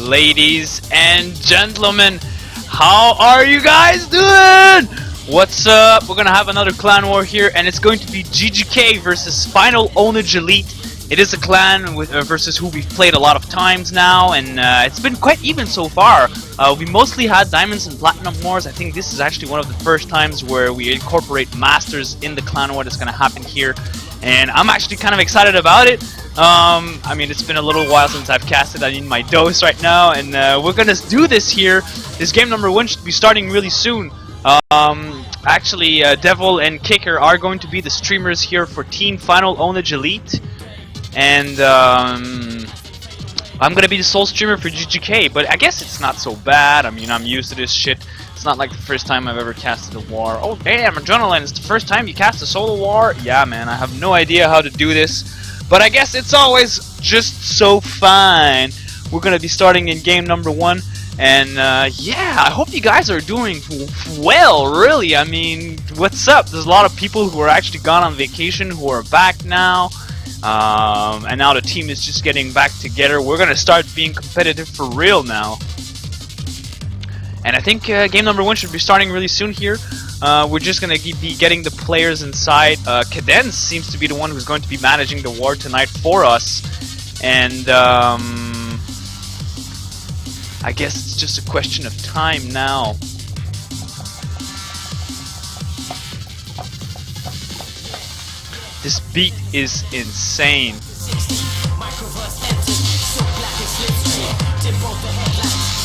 Ladies and gentlemen, how are you guys doing? What's up? We're gonna have another clan war here, and it's going to be GGK versus Final Ownage Elite. It is a clan with, versus who we've played a lot of times now, and it's been quite even so far. We mostly had Diamonds and Platinum wars. I think this is actually one of the first times where we incorporate Masters in the clan war that's gonna happen here, and I'm actually kind of excited about it. I mean, it's been a little while since I've casted. I need my dose right now, and we're gonna do this here. This game number 1 should be starting really soon. Actually, Devil and Kicker are going to be the streamers here for Team Final Ownage Elite, and I'm gonna be the sole streamer for GGK. But I guess it's not so bad. I mean, I'm used to this shit. It's not like the first time I've ever casted a war. Oh damn, Adrenaline! It's the first time you cast a solo war? Yeah, man. I have no idea how to do this. But I guess it's always just so fun. We're gonna be starting in game number 1, and yeah, I hope you guys are doing well. Really, I mean, what's up? There's a lot of people who are actually gone on vacation who are back now, and now the team is just getting back together. We're gonna start being competitive for real now, and I think game number 1 should be starting really soon here. We're just gonna be getting the players inside. Cadence seems to be the one who's going to be managing the war tonight for us, and I guess it's just a question of time now. This beat is insane.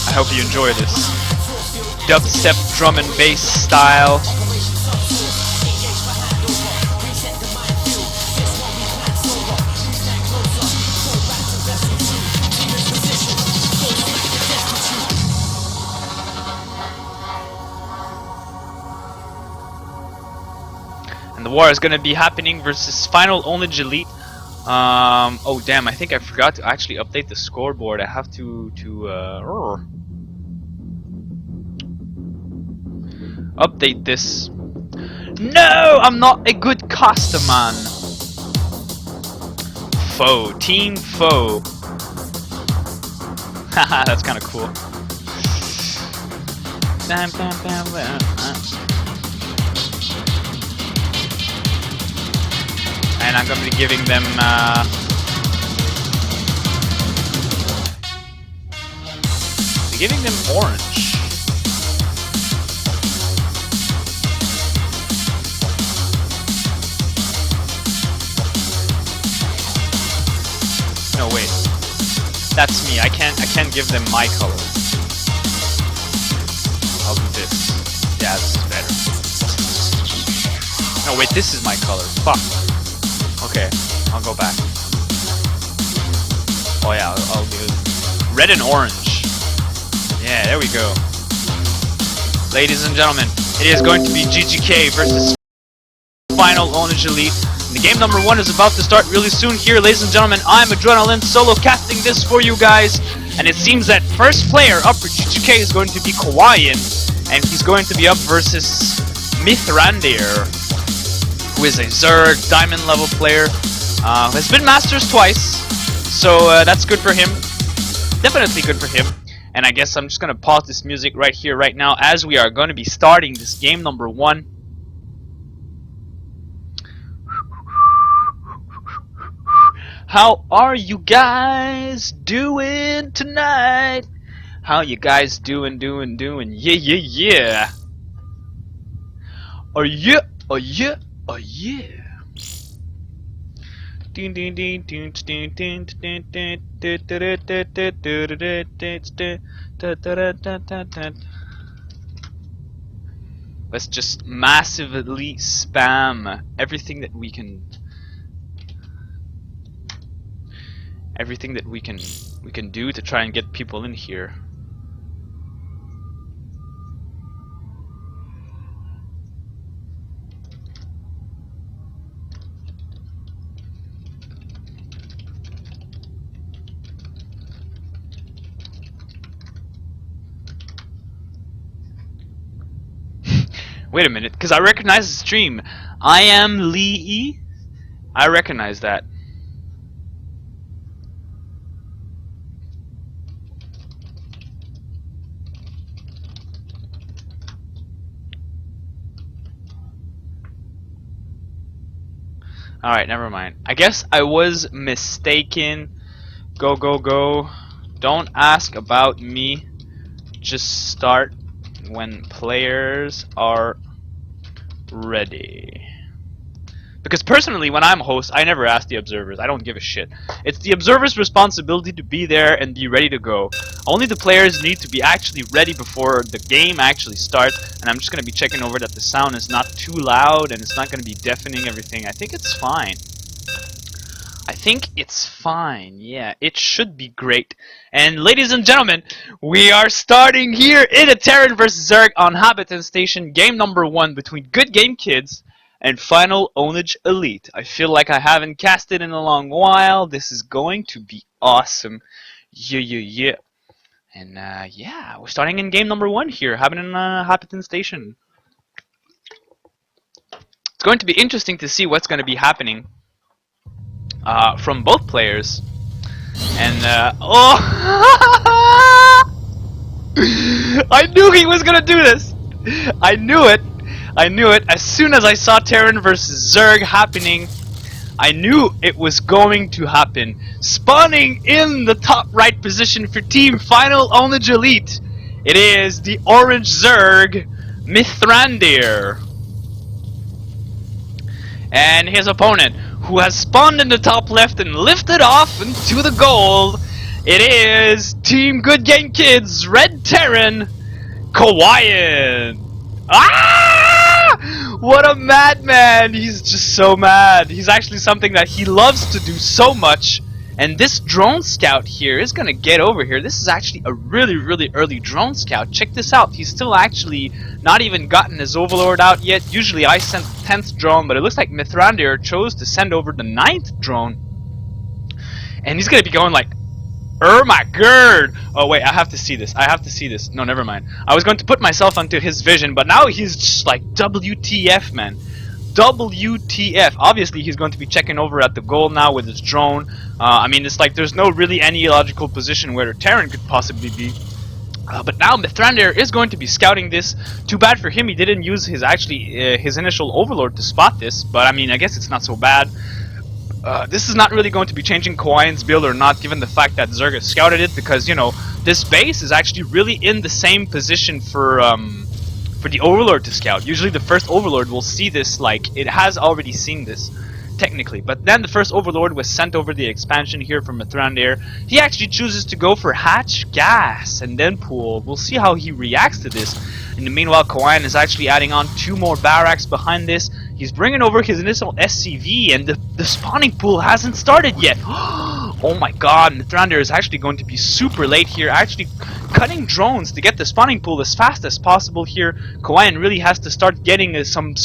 I hope you enjoy this. Dubstep drum and bass style. And the war is going to be happening versus Final Ownage Elite. Oh damn, I think I forgot to actually update the scoreboard. I have to update this. No, I'm not a good caster, man. Foe, team foe. Haha, that's kind of cool. And I'm gonna be giving them orange. No, wait. That's me. I can't give them my color. I'll do this. Yeah, this is better. No, wait, this is my color. Fuck. Okay, I'll go back. Oh yeah, I'll do red and orange. Yeah, there we go. Ladies and gentlemen, it is going to be GGK versus Final Ownage Elite. The game number 1 is about to start really soon here, ladies and gentlemen. I'm Adrenaline, solo casting this for you guys, and it seems that first player up for GGK is going to be Kawaiian, and he's going to be up versus Mithrandir, who is a Zerg diamond level player, has been Masters twice, so that's good for him. Definitely good for him. And I guess I'm just gonna pause this music right here, right now, as we are going to be starting this game number 1. How are you guys doing tonight? How you guys doing? Yeah, yeah, yeah. Oh yeah, oh yeah, oh yeah. Let's just massively spam everything that we can. Everything that we can do to try and get people in here. Wait a minute, because I recognize the stream. I am Lee. I recognize that. Alright, never mind. I guess I was mistaken. Go, go, go. Don't ask about me. Just start when players are ready. Because personally, when I'm host, I never ask the observers. I don't give a shit. It's the observer's responsibility to be there and be ready to go. Only the players need to be actually ready before the game actually starts. And I'm just going to be checking over that the sound is not too loud and it's not going to be deafening everything. I think it's fine. I think it's fine. Yeah, it should be great. And ladies and gentlemen, we are starting here in a Terran vs. Zerg on Habitat Station, game number 1 between Good Game Kids and Final Ownage Elite. I feel like I haven't casted in a long while. This is going to be awesome. Yeah. And yeah, we're starting in game number 1 here, happening in Habitat Station. It's going to be interesting to see what's going to be happening from both players. And oh, I knew he was gonna do this. I knew it. As soon as I saw Terran vs. Zerg happening, I knew it was going to happen. Spawning in the top right position for Team Final Ownage Elite, it is the Orange Zerg, Mithrandir. And his opponent, who has spawned in the top left and lifted off into the gold, it is Team Good Game Kids, Red Terran, Kawaiian. Ah! What a madman! He's just so mad. He's actually something that he loves to do so much. And this drone scout here is gonna get over here. This is actually a really early drone scout. Check this out. He's still actually not even gotten his overlord out yet. Usually I sent the 10th drone, but it looks like Mithrandir chose to send over the 9th drone. And he's gonna be going like, oh my god! Oh wait, I have to see this. No, never mind. I was going to put myself onto his vision, but now he's just like, WTF, man. WTF. Obviously, he's going to be checking over at the goal now with his drone. I mean, it's like there's no really any logical position where the Terran could possibly be. But now Mithrandir is going to be scouting this. Too bad for him, he didn't use his his initial overlord to spot this. But I mean, I guess it's not so bad. This is not really going to be changing Kawaiian's build or not, given the fact that Zerg has scouted it, because, you know, this base is actually really in the same position for the Overlord to scout. Usually the first Overlord will see this, like, it has already seen this, technically. But then the first Overlord was sent over the expansion here from Mithrandir. He actually chooses to go for Hatch, Gas, and then Pool. We'll see how he reacts to this. In the meanwhile, Kawaiian is actually adding on 2 more barracks behind this. He's bringing over his initial SCV, and the spawning pool hasn't started yet. Oh my god, Mithrandir is actually going to be super late here, actually cutting drones to get the spawning pool as fast as possible here. Kawaiian really has to start getting some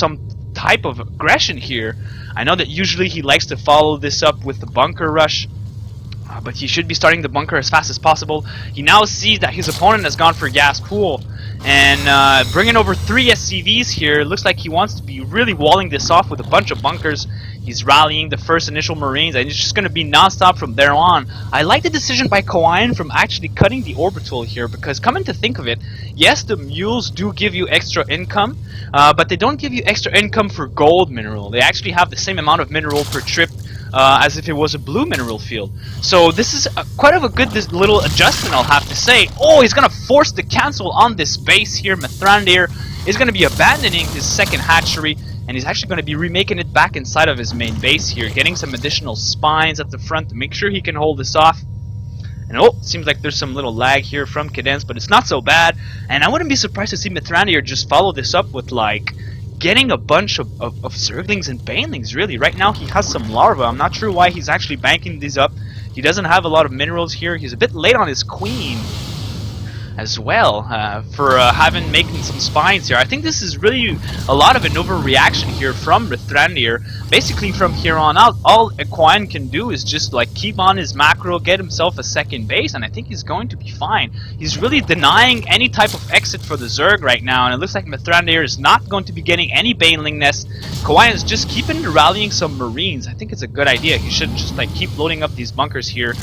type of aggression here. I know that usually he likes to follow this up with the bunker rush, but he should be starting the bunker as fast as possible. He now sees that his opponent has gone for gas pool, and bringing over 3 SCVs here. Looks like he wants to be really walling this off with a bunch of bunkers. He's rallying the first initial Marines, and it's just going to be non-stop from there on. I like the decision by Kawaiian from actually cutting the orbital here, because coming to think of it, yes, the mules do give you extra income, but they don't give you extra income for gold mineral. They actually have the same amount of mineral per trip as if it was a blue mineral field. So this is quite of a good little adjustment, I'll have to say. Oh, he's going to force the cancel on this base here. Mithrandir is going to be abandoning his second hatchery, and he's actually going to be remaking it back inside of his main base here, getting some additional spines at the front to make sure he can hold this off. And oh, seems like there's some little lag here from Cadence, but it's not so bad. And I wouldn't be surprised to see Mithrandir just follow this up with, like, getting a bunch of Zerglings and Banelings, really. Right now he has some larvae. I'm not sure why he's actually banking these up. He doesn't have a lot of minerals here. He's a bit late on his queen as well, for making some spines here. I think this is really a lot of an overreaction here from Mithrandir. Basically from here on out, all Kawaiian can do is just like keep on his macro, get himself a second base, and I think he's going to be fine. He's really denying any type of exit for the Zerg right now, and it looks like Mithrandir is not going to be getting any Baneling nest. Kawaiian is just keeping rallying some Marines. I think it's a good idea. He should just like keep loading up these bunkers here.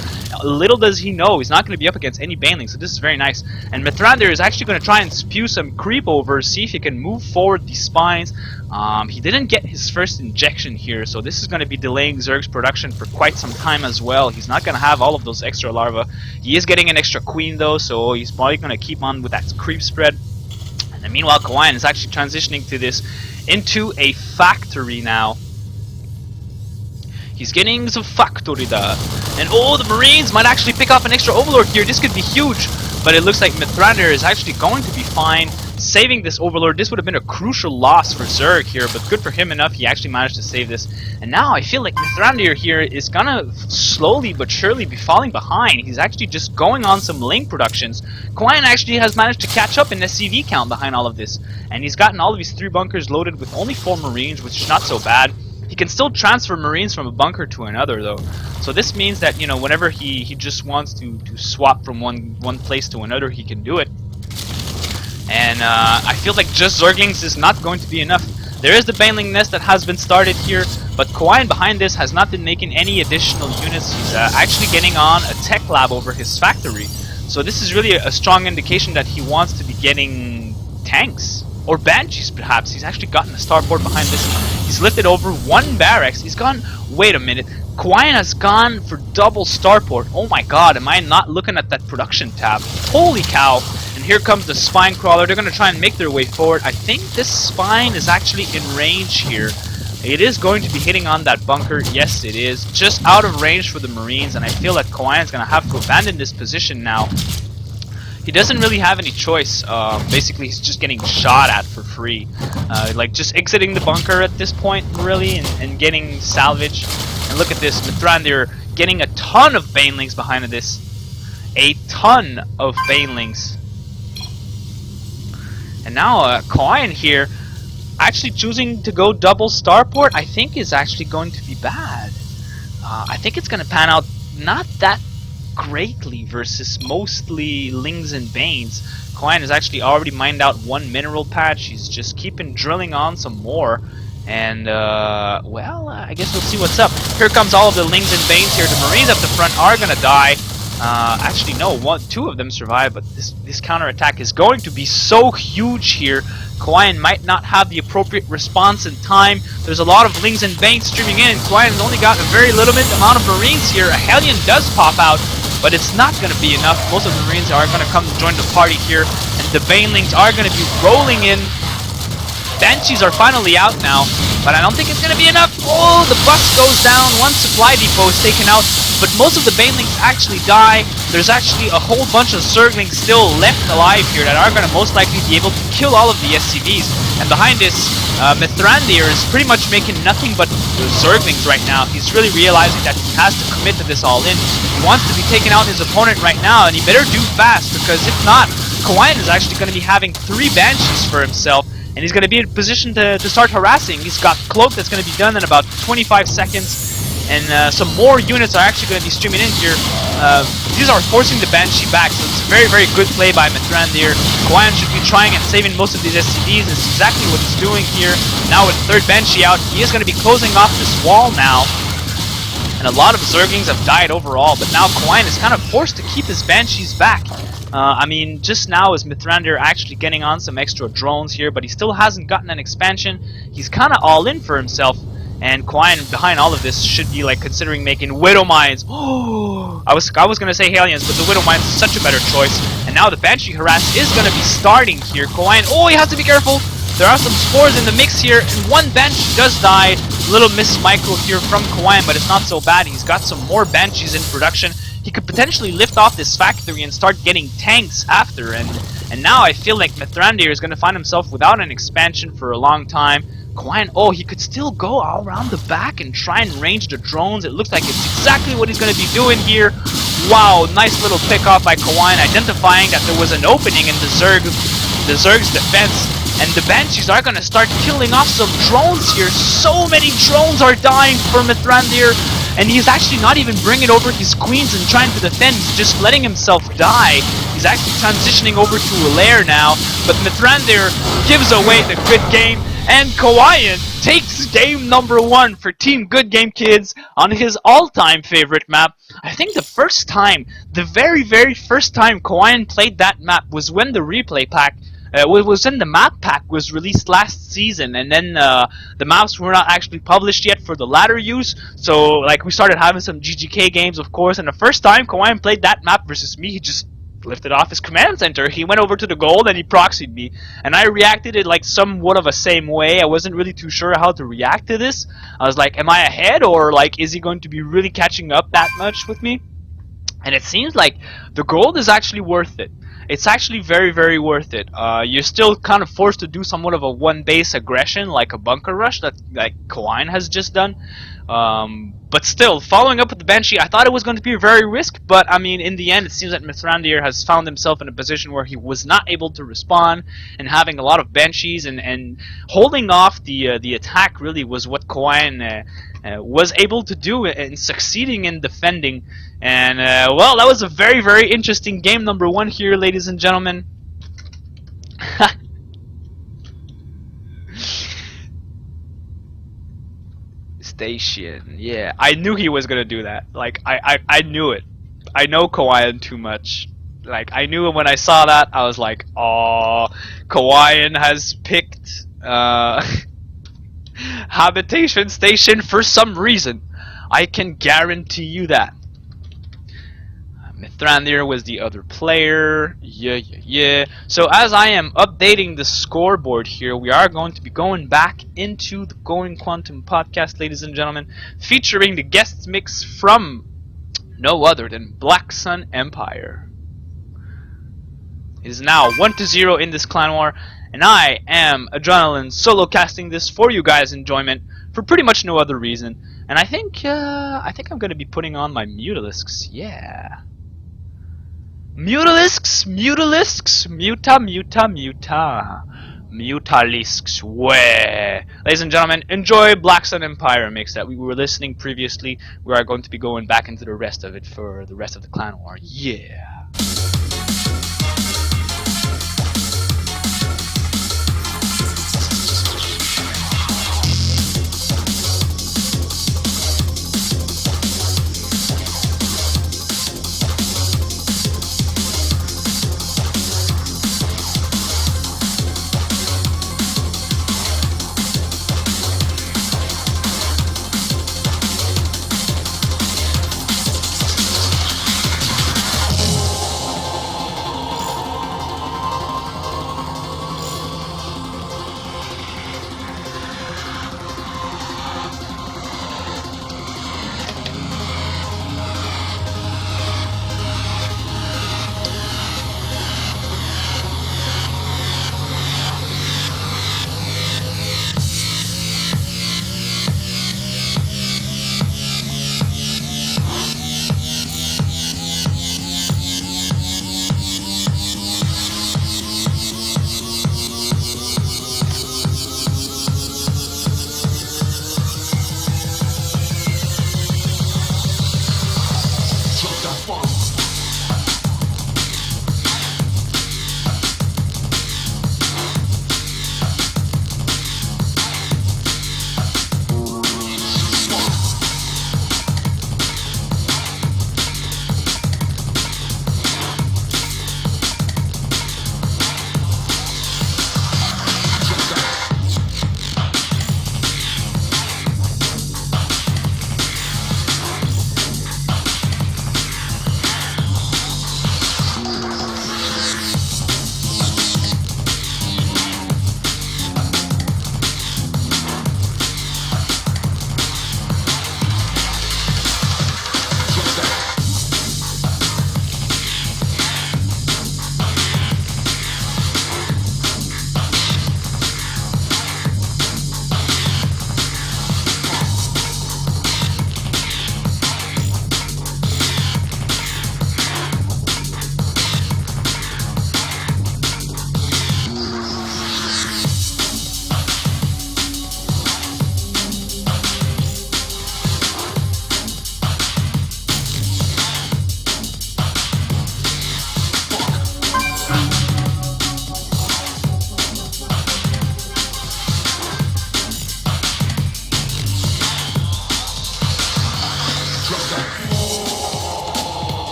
Little does he know, he's not going to be up against any Banelings, so this is very nice. And Mithrandir is actually going to try and spew some creep over, see if he can move forward these spines. He didn't get his first injection here, so this is going to be delaying Zerg's production for quite some time as well. He's not going to have all of those extra larvae. He is getting an extra queen though, so he's probably going to keep on with that creep spread. And then meanwhile, Kawayan is actually transitioning to this into a factory now. He's getting some factory there. And oh, the Marines might actually pick up an extra Overlord here. This could be huge. But it looks like Mithrandir is actually going to be fine saving this Overlord. This would have been a crucial loss for Zerg here, but good for him enough. He actually managed to save this. And now I feel like Mithrandir here is gonna slowly but surely be falling behind. He's actually just going on some link productions. Kawayan actually has managed to catch up in SCV count behind all of this. And he's gotten all of these 3 bunkers loaded with only 4 Marines, which is not so bad. He can still transfer Marines from a bunker to another though. So this means that, you know, whenever he just wants to swap from one place to another, he can do it. And I feel like just Zerglings is not going to be enough. There is the Baneling nest that has been started here, but Kawayan behind this has not been making any additional units. He's actually getting on a tech lab over his factory. So this is really a strong indication that he wants to be getting tanks. Or Banshees, perhaps. He's actually gotten a starport behind this. He's lifted over 1 barracks. He's gone... Wait a minute. Kawayan has gone for double starport. Oh my god, am I not looking at that production tab? Holy cow. And here comes the Spine Crawler. They're going to try and make their way forward. I think this Spine is actually in range here. It is going to be hitting on that bunker. Yes, it is. Just out of range for the Marines. And I feel that Kawayan is going to have to abandon this position now. He doesn't really have any choice. Basically, he's just getting shot at for free. Like, just exiting the bunker at this point, really, and getting salvage. And look at this, Mithrandir getting a ton of Banelings behind this. A ton of Banelings. And now, Kawayan here, actually choosing to go double starport, I think is actually going to be bad. I think it's going to pan out not that greatly versus mostly Lings and Banes. Kawayan has actually already mined out 1 mineral patch. He's just keeping drilling on some more. And, well, I guess we'll see what's up. Here comes all of the Lings and Banes here. The Marines at the front are going to die. Actually, no, 2 of them survive, but this counterattack is going to be so huge here. Kawayan might not have the appropriate response in time. There's a lot of Lings and Banes streaming in, and Kawayan's only got a very limited amount of Marines here. A Hellion does pop out, but it's not going to be enough. Most of the Marines are going to come join the party here, and the Banelings are going to be rolling in. Banshees are finally out now, but I don't think it's going to be enough. Oh, the bus goes down. 1 supply depot is taken out, but most of the Banelings actually die. There's actually a whole bunch of Zerglings still left alive here that are going to most likely be able to kill all of the SCVs. And behind this, Mithrandir is pretty much making nothing but Zerglings right now. He's really realizing that he has to commit to this all in. He wants to be taking out his opponent right now, and he better do fast, because if not, Kawayan is actually going to be having 3 Banshees for himself. And he's going to be in a position to start harassing. He's got Cloak that's going to be done in about 25 seconds. And some more units are actually going to be streaming in here. These are forcing the Banshee back, so it's a very, very good play by Mithrandir. Kawayan should be trying and saving most of these SCVs. That's exactly what he's doing here. Now with the 3rd Banshee out, he is going to be closing off this wall now. And a lot of Zerglings have died overall, but now Kawayan is kind of forced to keep his Banshees back. I mean, just now is Mithrandir actually getting on some extra drones here, but he still hasn't gotten an expansion. He's kind of all in for himself, and Kawayan behind all of this should be like considering making Widow Mines. Oh, I was gonna say Hellions, but the Widow Mines is such a better choice. And now the Banshee harass is gonna be starting here. Kawayan, oh, he has to be careful. There are some spores in the mix here, and 1 Banshee does die. Little miss micro here from Kawayan, but it's not so bad. He's got some more Banshees in production. He could potentially lift off this factory and start getting tanks after, and now I feel like Mithrandir is going to find himself without an expansion for a long time. Kawayan, oh, he could still go all around the back and try and range the drones. It looks like it's exactly what he's going to be doing here. Wow, nice little pick-off by Kawayan, identifying that there was an opening in the Zerg's defense. And the Banshees are going to start killing off some drones here. So many drones are dying for Mithrandir. And he's actually not even bringing over his queens and trying to defend. He's just letting himself die. He's actually transitioning over to a lair now. But Mithrandir gives away the good game. And Kawayan takes game number 1 for Team Good Game Kids on his all-time favorite map. I think the very first time Kawaiian played that map was when the replay pack was when the map pack was released last season, and then the maps were not actually published yet for the latter use. So like we started having some GGK games, of course. And the first time Kawaiian played that map versus me, he just lifted off his command center. He went over to the gold and he proxied me, and I reacted it like somewhat of a same way. I wasn't really too sure how to react to this. I was like, am I ahead, or like is he going to be really catching up that much with me? And it seems like the gold is actually worth it. It's actually very worth it. You're still kind of forced to do somewhat of a one base aggression, like a bunker rush that like Kawaiian has just done. But still, following up with the Banshee, I thought it was going to be a very risk, but I mean, in the end, it seems that Mithrandir has found himself in a position where he was not able to respond, and having a lot of Banshees and holding off the attack really was what Kawaiian was able to do and succeeding in defending. And well, that was a very interesting game number 1 here, ladies and gentlemen. Station, yeah, I knew he was gonna do that. Like I knew it. I know Kawaiian too much. Like I knew when I saw that, I was like, oh, Kawaiian has picked habitation station for some reason. I can guarantee you that. Mithrandir was the other player. Yeah. So as I am updating the scoreboard here, we are going to be going back into the Going Quantum podcast, ladies and gentlemen, featuring the guest mix from no other than Black Sun Empire. It is now 1-0 in this clan war, and I am Adrenaline solo casting this for you guys' enjoyment for pretty much no other reason. And I think I'm going to be putting on my Mutalisks. Yeah. Mutalisks, Mutalisks, way. Ladies and gentlemen, enjoy Black Sun Empire mix that we were listening previously. We are going to be going back into the rest of it for the rest of the clan war. Yeah.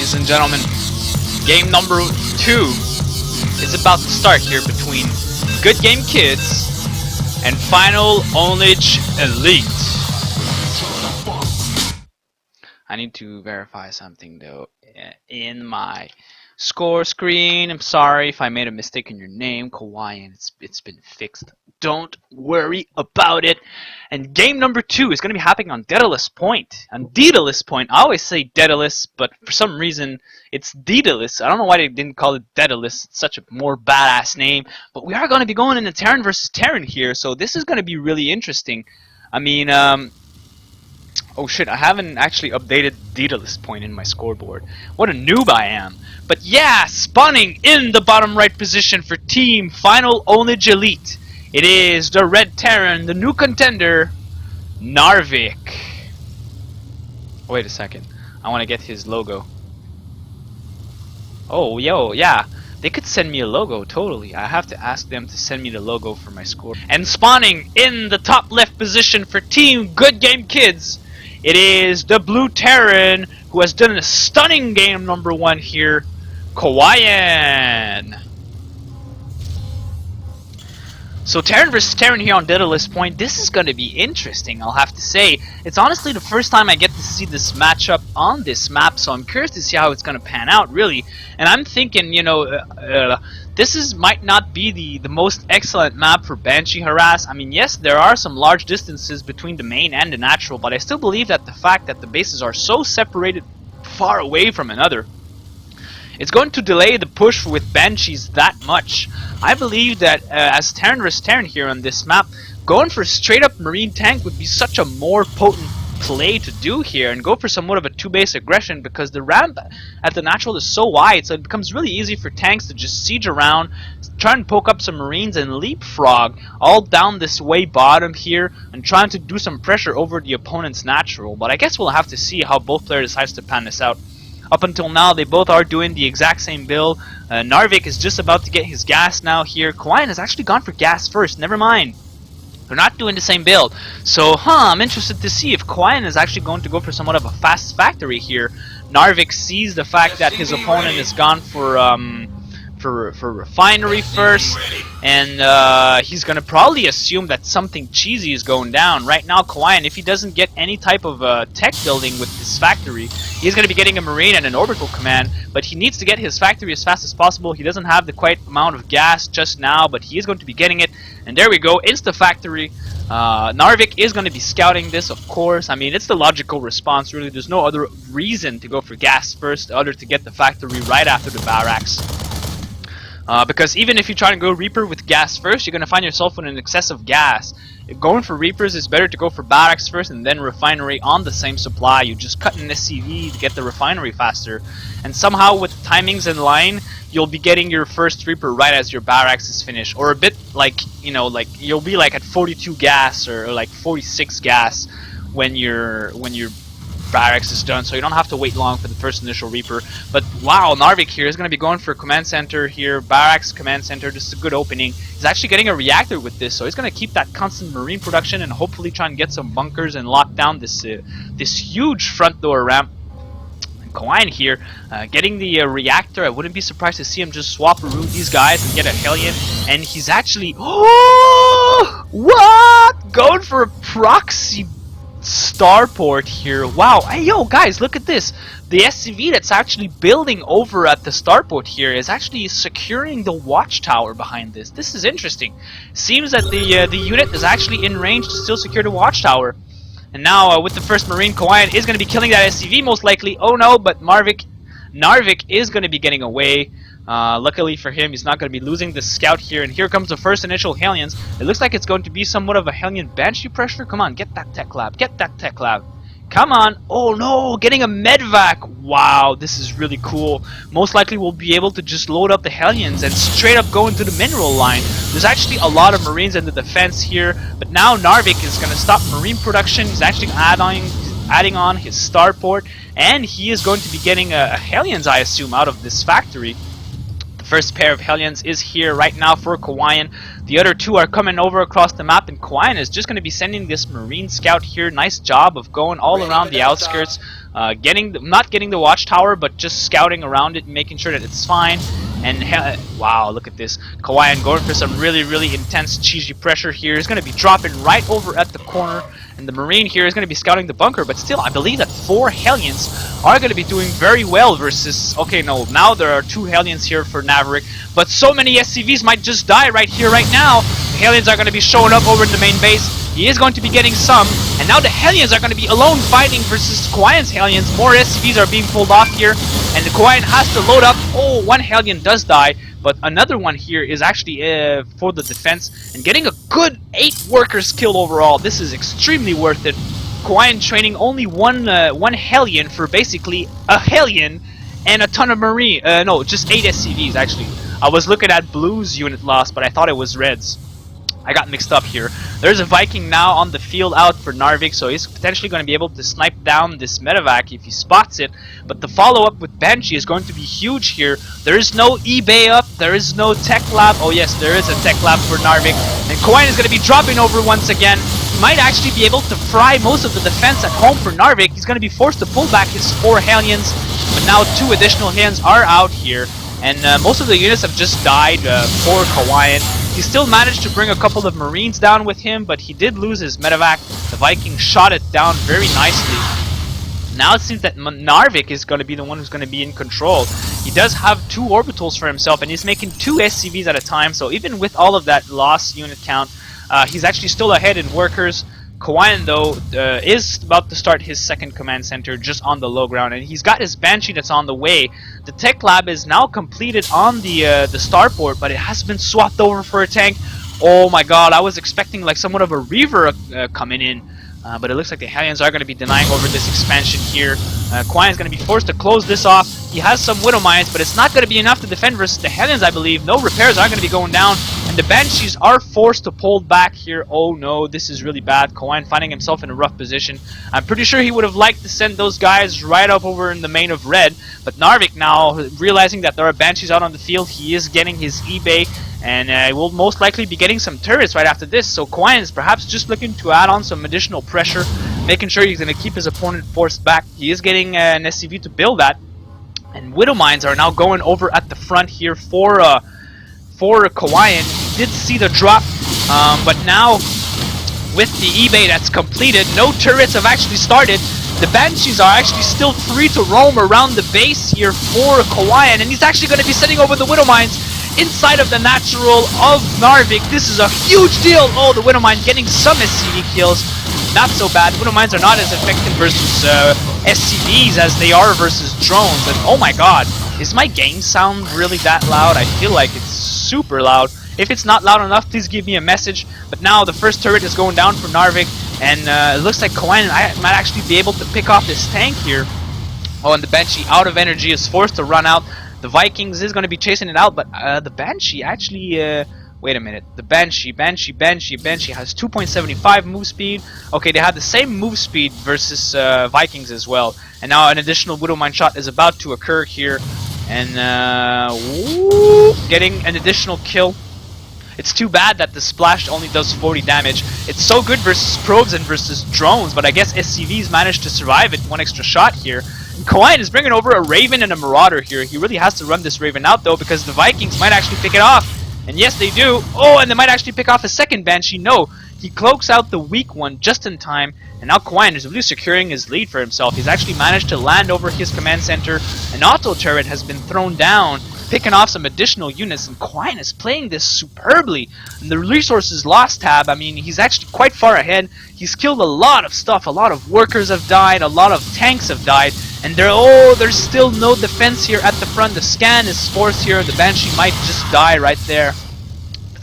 ladies and gentlemen. Game number 2 is about to start here between Good Game Kids and Final Onage Elite. I need to verify something though in my score screen. I'm sorry if I made a mistake in your name, Kawaii, and it's been fixed. Don't worry about it. And game number 2 is going to be happening on Daedalus Point. On Daedalus Point, I always say Daedalus, but for some reason it's Daedalus. I don't know why they didn't call it Daedalus. It's such a more badass name. But we are going to be going into Terran versus Terran here, so this is going to be really interesting. I mean, oh shit, I haven't actually updated Daedalus Point in my scoreboard. What a noob I am. But yeah, spawning in the bottom right position for Team Final Onage Elite. It is the Red Terran, the new contender, Narvik. Wait a second. I want to get his logo. Oh, yo, yeah. They could send me a logo, totally. I have to ask them to send me the logo for my score. And spawning in the top left position for Team Good Game Kids, it is the Blue Terran, who has done a stunning game number 1 here, Kawaii. So Terran vs Terran here on Daedalus Point, this is going to be interesting, I'll have to say. It's honestly the first time I get to see this matchup on this map, so I'm curious to see how it's going to pan out, really. And I'm thinking, you know, might not be the most excellent map for Banshee Harass. I mean, yes, there are some large distances between the main and the natural, but I still believe that the fact that the bases are so separated far away from another, it's going to delay the push with Banshees that much. I believe that as Terran vs Terran here on this map, going for straight up Marine tank would be such a more potent play to do here, and go for somewhat of a 2-base aggression, because the ramp at the natural is so wide, so it becomes really easy for tanks to just siege around, try and poke up some Marines and leapfrog all down this way bottom here, and trying to do some pressure over the opponent's natural. But I guess we'll have to see how both players decide to pan this out. Up until now, they both are doing the exact same build. Narvik is just about to get his gas now here. Kawaii has actually gone for gas first. Never mind. They're not doing the same build. So, I'm interested to see if Kawaii is actually going to go for somewhat of a fast factory here. Narvik sees the fact that his opponent has gone for refinery first, and he's gonna probably assume that something cheesy is going down. Right now, Kawaii, if he doesn't get any type of tech building with this factory, he's gonna be getting a Marine and an orbital command, but he needs to get his factory as fast as possible. He doesn't have the quite amount of gas just now, but he is going to be getting it, and there we go, insta factory. Narvik is going to be scouting this, of course. I mean, it's the logical response, really. There's no other reason to go for gas first other to get the factory right after the barracks. Because even if you try to go Reaper with gas first, you're going to find yourself with an excess of gas. If going for Reapers, is better to go for barracks first and then refinery on the same supply. You just cut an SCV to get the refinery faster. And somehow with timings in line, you'll be getting your first Reaper right as your barracks is finished. Or a bit like, you know, like you'll be like at 42 gas or like 46 gas when your barracks is done, so you don't have to wait long for the first initial Reaper. But wow, Narvik here is going to be going for command center here, barracks, command center. This is a good opening. He's actually getting a reactor with this, so he's going to keep that constant Marine production and hopefully try and get some bunkers and lock down this huge front door ramp. Kawaii here, getting the reactor. I wouldn't be surprised to see him just swap around these guys and get a Hellion. And he's actually, oh, what? Going for a proxy starport here. Wow. Hey, yo, guys, look at this. The SCV that's actually building over at the starport here is actually securing the watchtower behind this. This is interesting. Seems that the unit is actually in range to still secure the watchtower. And now with the first Marine, Kawaii is going to be killing that SCV most likely. Oh no, but Narvik is going to be getting away. Luckily for him, he's not going to be losing the scout here. And here comes the first initial Hellions. It looks like it's going to be somewhat of a Hellion Banshee pressure. Come on, get that tech lab. Get that tech lab. Come on. Oh no, getting a medvac. Wow, this is really cool. Most likely we'll be able to just load up the Hellions and straight up go into the mineral line. There's actually a lot of Marines in the defense here, but now Narvik is going to stop Marine production. He's actually adding on his starport, and he is going to be getting a Hellions, I assume, out of this factory. The first pair of Hellions is here right now for Kawaii. The other two are coming over across the map, and Kawaii is just going to be sending this Marine scout here. Nice job of going all around the outskirts. not getting the watchtower, but just scouting around it and making sure that it's fine. And wow, look at this. Kawaiian going for some really intense cheesy pressure here. He's going to be dropping right over at the corner. And the Marine here is going to be scouting the bunker. But still, I believe that 4 Hellions are going to be doing very well versus... Okay, no, now there are 2 Hellions here for Maverick. But so many SCVs might just die right here, right now. The Hellions are going to be showing up over in the main base. He is going to be getting some. And now the Hellions are going to be alone fighting versus Kawaiian's Hellions. More SCVs are being pulled off here. And the Kawaiian has to load up. Oh, 1 Hellion does die. But another one here is actually for the defense. And getting a good 8 workers killed overall. This is extremely worth it. Kawaiian training only one Hellion for basically a Hellion and a ton of Marine. No, just 8 SCVs actually. I was looking at Blue's unit loss, but I thought it was Red's. I got mixed up here. There's a Viking now on the field out for Narvik, so he's potentially going to be able to snipe down this medevac if he spots it. But the follow-up with Banshee is going to be huge here. There is no eBay up, there is no tech lab. Oh yes, there is a tech lab for Narvik. And Kawaiian is going to be dropping over once again. He might actually be able to fry most of the defense at home for Narvik. He's going to be forced to pull back his 4 Hellions, but now 2 additional Hellions are out here. And most of the units have just died for Kawaiian. He still managed to bring a couple of Marines down with him, but he did lose his medevac. The Viking shot it down very nicely. Now it seems that Narvik is going to be the one who's going to be in control. He does have 2 orbitals for himself, and he's making 2 SCVs at a time. So even with all of that lost unit count, he's actually still ahead in workers. Kawaiian, though, is about to start his 2nd command center just on the low ground, and he's got his Banshee that's on the way. The tech lab is now completed on the starport, but it has been swapped over for a tank. Oh my god, I was expecting like somewhat of a Reaver coming in. But it looks like the Hellions are going to be denying over this expansion here. Kawaiian is going to be forced to close this off. He has some Widow Mines, but it's not going to be enough to defend versus the Hellions, I believe. No repairs are going to be going down, and the Banshees are forced to pull back here. Oh no, this is really bad. Kawaiian finding himself in a rough position. I'm pretty sure he would have liked to send those guys right up over in the main of red, but Narvik now, realizing that there are Banshees out on the field, he is getting his eBay, and will most likely be getting some turrets right after this. So Kawaiian is perhaps just looking to add on some additional pressure, making sure he's going to keep his opponent forced back. He is getting an SCV to build that. And Widow Mines are now going over at the front here for Kawaiian. He did see the drop, but now with the eBay that's completed, no turrets have actually started. The Banshees are actually still free to roam around the base here for Kawaiian, and he's actually going to be sending over the Widow Mines inside of the natural of Narvik. This is a huge deal. Oh, the Widow Mine getting some SCV kills. Not so bad. Widow Mines are not as effective versus SCVs as they are versus drones. And oh my god, is my game sound really that loud? I feel like it's super loud. If it's not loud enough, please give me a message. But now the first turret is going down for Narvik, and it looks like Kawaiian might actually be able to pick off this tank here. Oh, and the Banshee out of energy is forced to run out. The Vikings is going to be chasing it out, but the Banshee actually... wait a minute. The Banshee has 2.75 move speed. Okay, they had the same move speed versus Vikings as well. And now an additional Widow Mine shot is about to occur here. And getting an additional kill. It's too bad that the splash only does 40 damage. It's so good versus probes and versus drones, but I guess SCVs managed to survive it. 1 extra shot here. And Kawaiian is bringing over a Raven and a Marauder here. He really has to run this Raven out though, because the Vikings might actually pick it off. And yes, they do. Oh, and they might actually pick off a second Banshee. No, he cloaks out the weak one just in time. And now Kawaiian is really securing his lead for himself. He's actually managed to land over his command center. An auto turret has been thrown down, picking off some additional units. And Kawaiian is playing this superbly. And the resources lost tab, I mean, he's actually quite far ahead. He's killed a lot of stuff. A lot of workers have died. A lot of tanks have died. And there's still no defense here at the front. The scan is forced here. The Banshee might just die right there.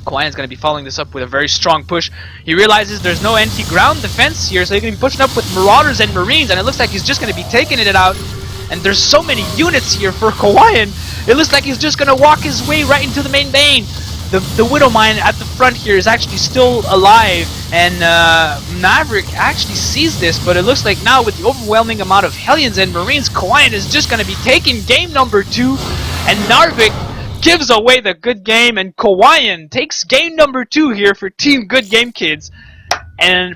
Kawaiian is going to be following this up with a very strong push. He realizes there's no anti-ground defense here, so he's going to be pushing up with Marauders and Marines, and it looks like he's just going to be taking it out. And there's so many units here for Kawaiian. It looks like he's just going to walk his way right into the main bane. The Widow Mine at the front here is actually still alive, and Maverick actually sees this, but it looks like now with the overwhelming amount of Hellions and Marines, Kawaiian is just going to be taking game number 2, and Narvik gives away the good game, and Kawaiian takes game number 2 here for Team Good Game Kids. And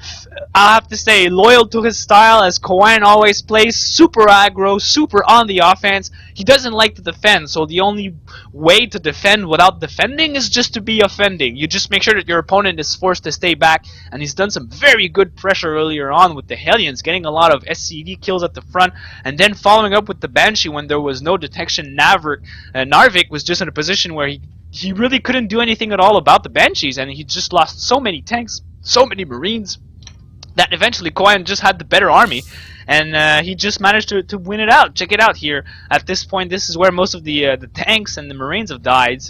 I'll have to say, loyal to his style as Kawhi always plays, super aggro, super on the offense. He doesn't like to defend, so the only way to defend without defending is just to be offending. You just make sure that your opponent is forced to stay back, and he's done some very good pressure earlier on with the Hellions, getting a lot of SCV kills at the front, and then following up with the Banshee when there was no detection. Narvik was just in a position where he really couldn't do anything at all about the Banshees, and he just lost so many tanks, so many Marines, that eventually Kawhi just had the better army, and he just managed to win it out. Check it out here. At this point, this is where most of the tanks and the Marines have died,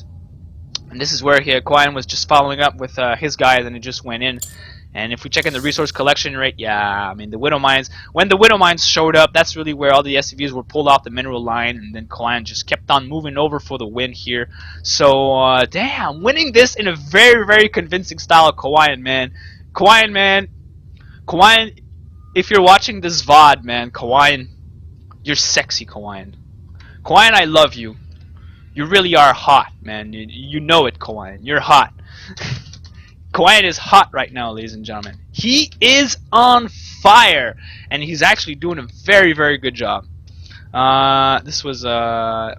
and this is where Kawhi was just following up with his guys, and it just went in. And if we check in the resource collection rate, yeah, I mean, the Widow Mines, when the Widow Mines showed up, that's really where all the SCVs were pulled off the mineral line, and then Kawhi just kept on moving over for the win here. So, damn, winning this in a very, very convincing style of Kawhi, man. Kawhi, if you're watching this VOD, man, Kawhi, you're sexy, Kawhi. Kawhi, I love you. You really are hot, man. You know it, Kawhi. You're hot. Kawhi is hot right now, ladies and gentlemen. He is on fire, and he's actually doing a very, very good job. This was,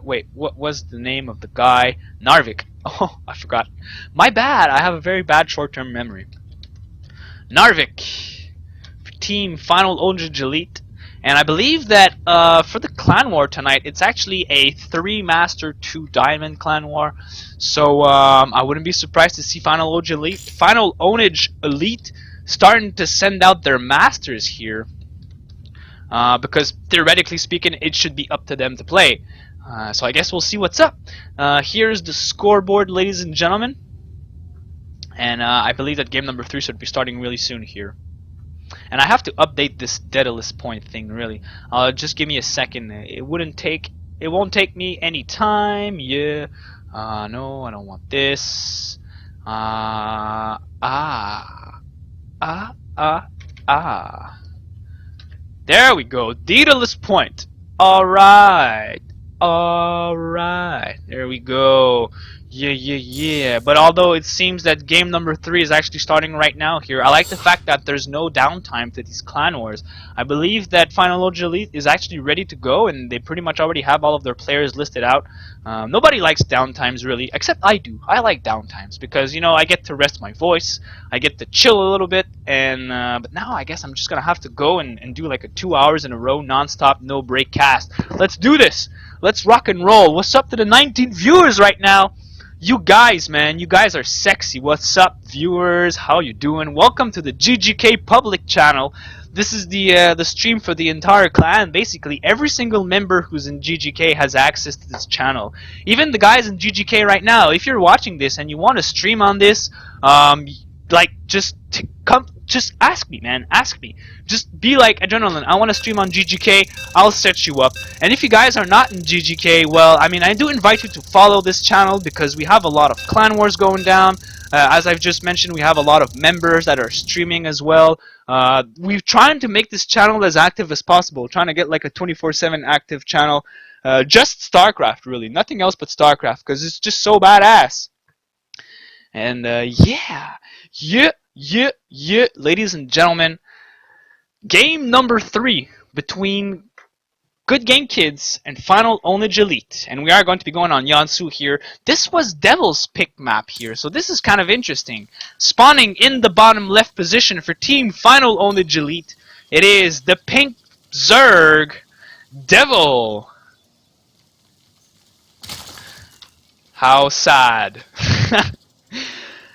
wait, what was the name of the guy? Narvik. Oh, I forgot. My bad. I have a very bad short-term memory. Narvik. Team Final Ownage Elite. And I believe that for the Clan War tonight, it's actually a 3 Master 2 Diamond Clan War. So I wouldn't be surprised to see Final Ownage Elite starting to send out their Masters here. Because theoretically speaking, it should be up to them to play. So I guess we'll see what's up. Here's the scoreboard, ladies and gentlemen. And I believe that game number 3 should be starting really soon here. And I have to update this Daedalus point thing, really. Just give me a second. It won't take me any time. Yeah. No, I don't want this. There we go. Daedalus point. Alright. Alright. There we go. Yeah. But although it seems that game number 3 is actually starting right now here, I like the fact that there's no downtime to these clan wars. I believe that Final Ownage Elite is actually ready to go, and they pretty much already have all of their players listed out. Nobody likes downtimes really, except I do. I like downtimes because, you know, I get to rest my voice, I get to chill a little bit, and but now I guess I'm just gonna have to go and do like a 2 hours in a row, non-stop, no break cast. Let's do this. Let's rock and roll. What's up to the 19 viewers right now? You guys, man, you guys are sexy. What's up, viewers? How you doing? Welcome to the GGK public channel. This is the stream for the entire clan. Basically, every single member who's in GGK has access to this channel. Even the guys in GGK right now. If you're watching this and you want to stream on this, like just ask me, man. Ask me. Just be like, Adrenaline, I want to stream on GGK. I'll set you up. And if you guys are not in GGK, well, I mean, I do invite you to follow this channel because we have a lot of clan wars going down. As I've just mentioned, we have a lot of members that are streaming as well. We're trying to make this channel as active as possible, trying to get like a 24/7 active channel. Just StarCraft, really. Nothing else but StarCraft because it's just so badass. And yeah, ladies and gentlemen, game number 3 between Good Game Kids and Final Ownage Elite, and we are going to be going on Yansu here. This was Devil's pick map here, so this is kind of interesting. Spawning in the bottom left position for Team Final Ownage Elite, it is the pink Zerg Devil. How sad.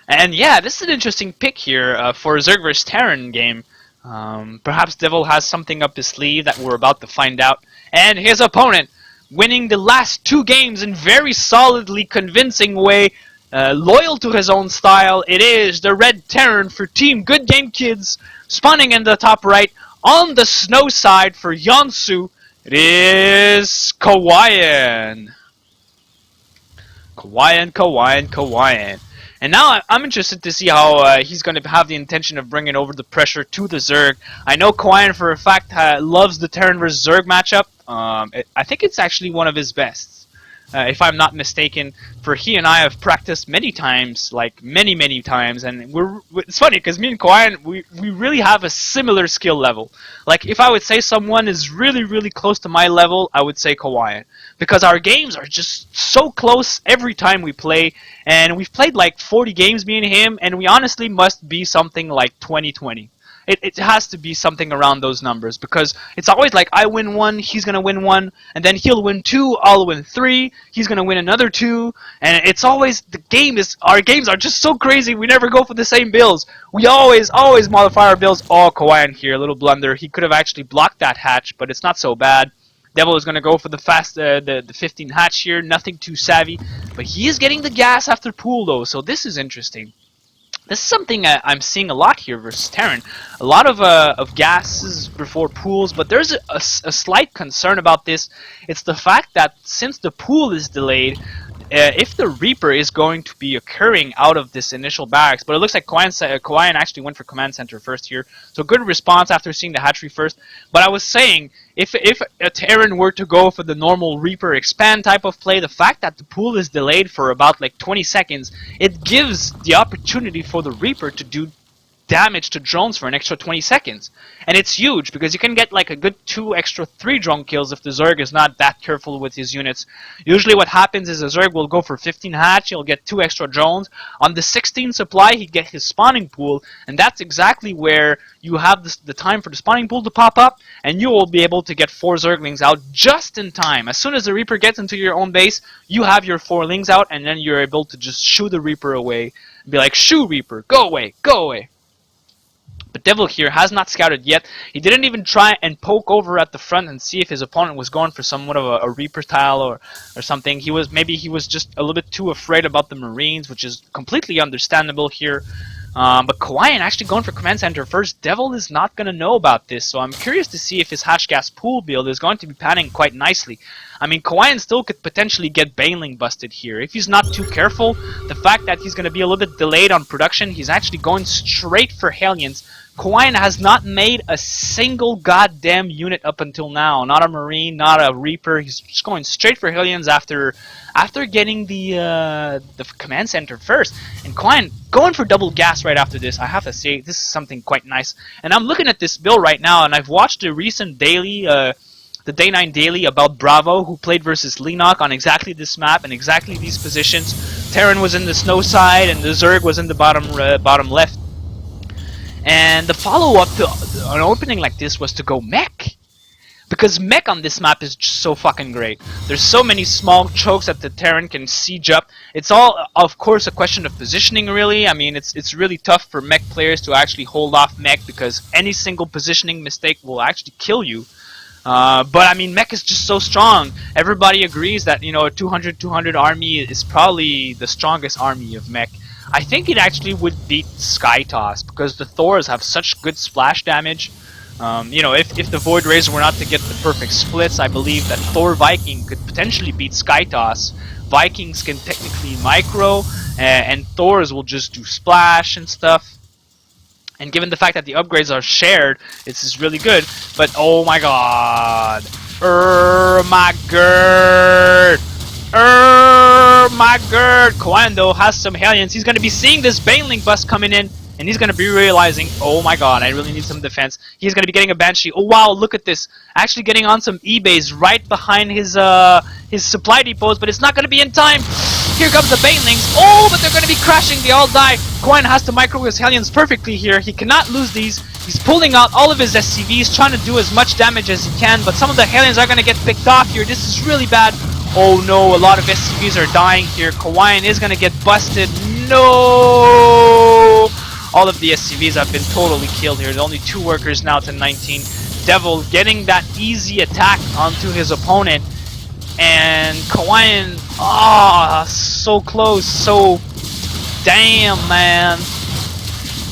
And yeah, this is an interesting pick here for a Zerg vs Terran game. Perhaps Devil has something up his sleeve that we're about to find out. And his opponent, winning the last 2 games in very solidly convincing way, loyal to his own style, it is the Red Terran for Team Good Game Kids, spawning in the top right. On the snow side for Yansu, it is Kawhi. And now I'm interested to see how he's going to have the intention of bringing over the pressure to the Zerg. I know Kawhi for a fact loves the Terran vs Zerg matchup. I think it's actually one of his best. if I'm not mistaken. For he and I have practiced many times, like many times, and it's funny because me and Kawhi, we really have a similar skill level. Like if I would say someone is really close to my level, I would say Kawhi, because our games are just so close every time we play, and we've played like 40 games, me and him, and we honestly must be something like 20-20. It has to be something around those numbers, because it's always like I win one, he's gonna win one, and then he'll win two, I'll win three, he's gonna win another two, and it's always our games are just so crazy. We never go for the same builds. We always modify our builds. Oh, Kawhi in here, a little blunder. He could have actually blocked that hatch, but it's not so bad. Devil is gonna go for the 15 hatch here. Nothing too savvy, but he is getting the gas after pool though, so this is interesting. This is something I'm seeing a lot here versus Terran. A lot of gases before pools, but there's a slight concern about this. It's the fact that since the pool is delayed, if the Reaper is going to be occurring out of this initial barracks, but it looks like Kawhi actually went for command center first here, so good response after seeing the hatchery first. But I was saying, if a Terran were to go for the normal Reaper expand type of play, the fact that the pool is delayed for about like 20 seconds, it gives the opportunity for the Reaper to do damage to drones for an extra 20 seconds. And it's huge because you can get like a good 2 extra 3 drone kills if the Zerg is not that careful with his units. Usually what happens is the Zerg will go for 15 hatch, he'll get 2 extra drones. On the 16 supply, he get his spawning pool, and that's exactly where you have the time for the spawning pool to pop up, and you will be able to get 4 Zerglings out just in time. As soon as the Reaper gets into your own base, you have your 4 Lings out, and then you're able to just shoo the Reaper away. Be like, shoo Reaper, go away, go away. But Devil here has not scouted yet. He didn't even try and poke over at the front and see if his opponent was going for somewhat of a Reaper tile or something. Maybe he was just a little bit too afraid about the Marines, which is completely understandable here. But Kawhi actually going for command center first. Devil is not going to know about this, so I'm curious to see if his hash gas pool build is going to be panning quite nicely. I mean, Kawhi still could potentially get Baneling busted here. If he's not too careful, the fact that he's going to be a little bit delayed on production, he's actually going straight for Hellions. Kawhi has not made a single goddamn unit up until now. Not a Marine, not a Reaper. He's just going straight for Hellions after getting the command center first. And Kawhi going for double gas right after this. I have to say, this is something quite nice. And I'm looking at this build right now, and I've watched the recent daily, the Day 9 daily about Bravo, who played versus Lenok on exactly this map and exactly these positions. Terran was in the snow side, and the Zerg was in the bottom left. And the follow-up to an opening like this was to go mech. Because mech on this map is just so fucking great. There's so many small chokes that the Terran can siege up. It's all, of course, a question of positioning, really. I mean, it's really tough for mech players to actually hold off mech, because any single positioning mistake will actually kill you. But I mean, mech is just so strong. Everybody agrees that, you know, a 200 army is probably the strongest army of mech. I think it actually would beat Sky Toss, because the Thors have such good splash damage. You know, if the Void Razor were not to get the perfect splits, I believe that Thor Viking could potentially beat Sky Toss. Vikings can technically micro, and Thors will just do splash and stuff. And given the fact that the upgrades are shared, this is really good. But oh my god. My god. My god. Kwando has some Hellions. He's going to be seeing this Baneling bus coming in, and he's going to be realizing, oh my god, I really need some defense. He's going to be getting a Banshee. Oh wow, look at this. Actually getting on some eBays right behind his supply depots, but it's not going to be in time. Here comes the Banelings. Oh, but they're going to be crashing. They all die. Coin has to micro his Hellions perfectly here. He cannot lose these. He's pulling out all of his SCVs, trying to do as much damage as he can, but some of the Hellions are going to get picked off here. This is really bad. Oh no, a lot of SCVs are dying here. Kawaiian is going to get busted. No! All of the SCVs have been totally killed here. There's only 2 workers now to 19. Devil getting that easy attack onto his opponent. And Kawaiian, so close. So, damn, man.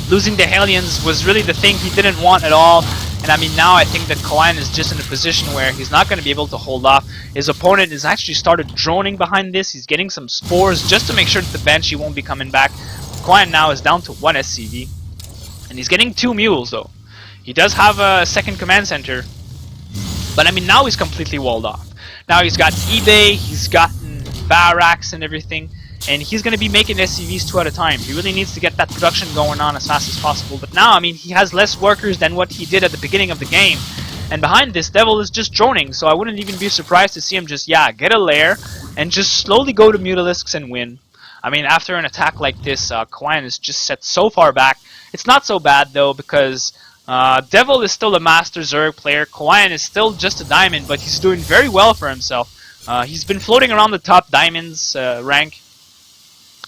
Losing the Hellions was really the thing he didn't want at all. And I mean, now I think that Kawaiian is just in a position where he's not going to be able to hold off. His opponent has actually started droning behind this. He's getting some spores just to make sure that the Banshee won't be coming back. Kawaiian now is down to 1 SCV. And he's getting 2 mules, though. He does have a second command center. But I mean, now he's completely walled off. Now he's got eBay, he's gotten barracks and everything. And he's going to be making SCVs 2 at a time. He really needs to get that production going on as fast as possible. But now, I mean, he has less workers than what he did at the beginning of the game. And behind this, Devil is just droning. So I wouldn't even be surprised to see him just, yeah, get a lair and just slowly go to Mutalisks and win. I mean, after an attack like this, Kawayan is just set so far back. It's not so bad, though, because Devil is still a Master Zerg player. Kawayan is still just a Diamond, but he's doing very well for himself. He's been floating around the top Diamonds rank.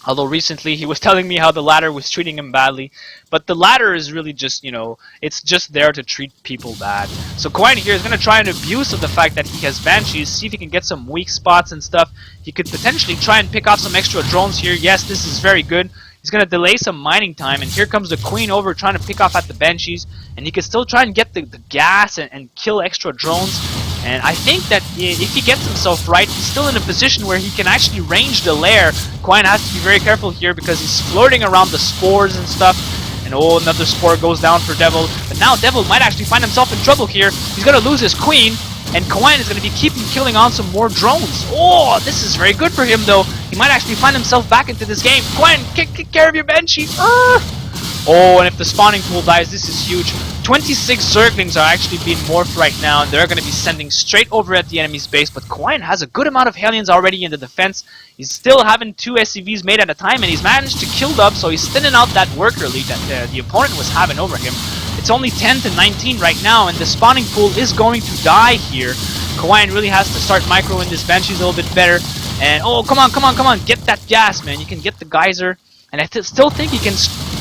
Although recently he was telling me how the ladder was treating him badly. But the ladder is really just, you know, it's just there to treat people bad. So Kawayan here is going to try and abuse of the fact that he has Banshees, see if he can get some weak spots and stuff. He could potentially try and pick off some extra drones here. Yes, this is very good. He's going to delay some mining time, and here comes the Queen over trying to pick off at the Banshees. And he can still try and get the gas and kill extra drones. And I think that if he gets himself right, he's still in a position where he can actually range the lair. Kawayan has to be very careful here because he's flirting around the spores and stuff. And oh, another spore goes down for Devil. But now Devil might actually find himself in trouble here. He's going to lose his Queen. And Kawayan is going to be keeping killing on some more drones. Oh, this is very good for him, though. He might actually find himself back into this game. Kawayan, take care of your Banshee. Oh, and if the spawning pool dies, this is huge. 26 Zerglings are actually being morphed right now, and they're going to be sending straight over at the enemy's base. But Kawayan has a good amount of Hellions already in the defense. He's still having 2 SCVs made at a time, and he's managed to kill Dub, so he's thinning out that worker lead that the opponent was having over him. It's only 10 to 19 right now, and the spawning pool is going to die here. Kawayan really has to start microing this Banshees a little bit better. And oh, come on, get that gas, man. You can get the geyser. And I still think he can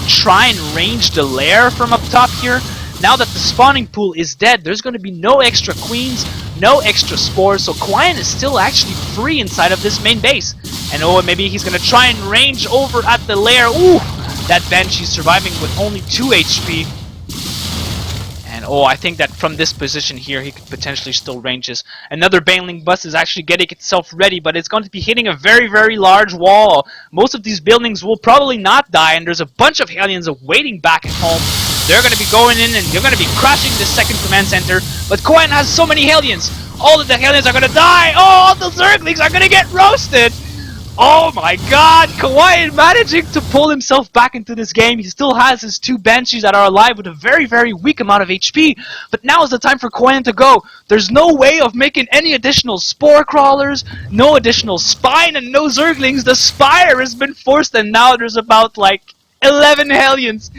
try and range the lair from up top here. Now that the spawning pool is dead, there's going to be no extra queens, no extra spores, so Kawayan is still actually free inside of this main base. And oh, maybe he's going to try and range over at the lair. Ooh, that Banshee's surviving with only 2 HP. And oh, I think that from this position here, he could potentially still range this. Another Baneling bus is actually getting itself ready, but it's going to be hitting a very, very large wall. Most of these buildings will probably not die, and there's a bunch of aliens waiting back at home. They're going to be going in, and they're going to be crashing the second command center. But Kawayan has so many Hellions. All of the Hellions are going to die. Oh, all the Zerglings are going to get roasted. Oh my god, Kawayan managing to pull himself back into this game. He still has his 2 Banshees that are alive with a very, very weak amount of HP. But now is the time for Kawayan to go. There's no way of making any additional Spore Crawlers, no additional Spine, and no Zerglings. The Spire has been forced, and now there's about like 11 Hellions!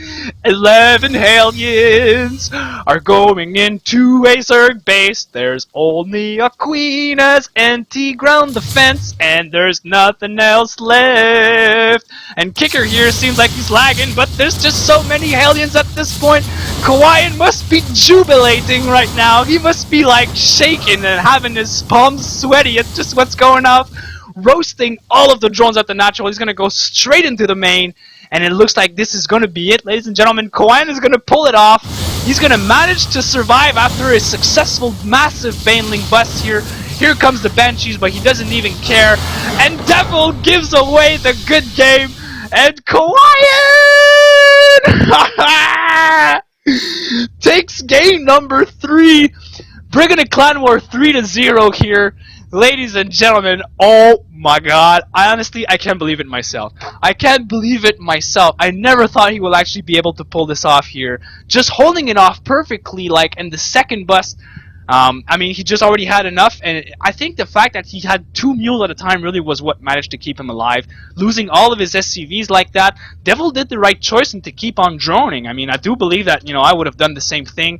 11 Hellions are going into a Zerg base. There's only a Queen as anti-ground defense, and there's nothing else left. And Kicker here seems like he's lagging, but there's just so many Hellions at this point. Kawayan must be jubilating right now. He must be like shaking and having his palms sweaty at just what's going on. Roasting all of the drones at the natural. He's going to go straight into the main. And it looks like this is going to be it, ladies and gentlemen. Kawayan is going to pull it off. He's going to manage to survive after a successful, massive Baneling bust here. Here comes the Banshees, but he doesn't even care. And Devil gives away the good game. And Kawayan takes game number 3. Brigand and Clan War 3-0 here. Ladies and gentlemen, oh my god, I can't believe it myself. I can't believe it myself. I never thought he will actually be able to pull this off here. Just holding it off perfectly, like in the second bust. I mean, he just already had enough, and I think the fact that he had 2 mules at a time really was what managed to keep him alive. Losing all of his SCVs like that, Devil did the right choice and to keep on droning. I mean, I do believe that, you know, I would have done the same thing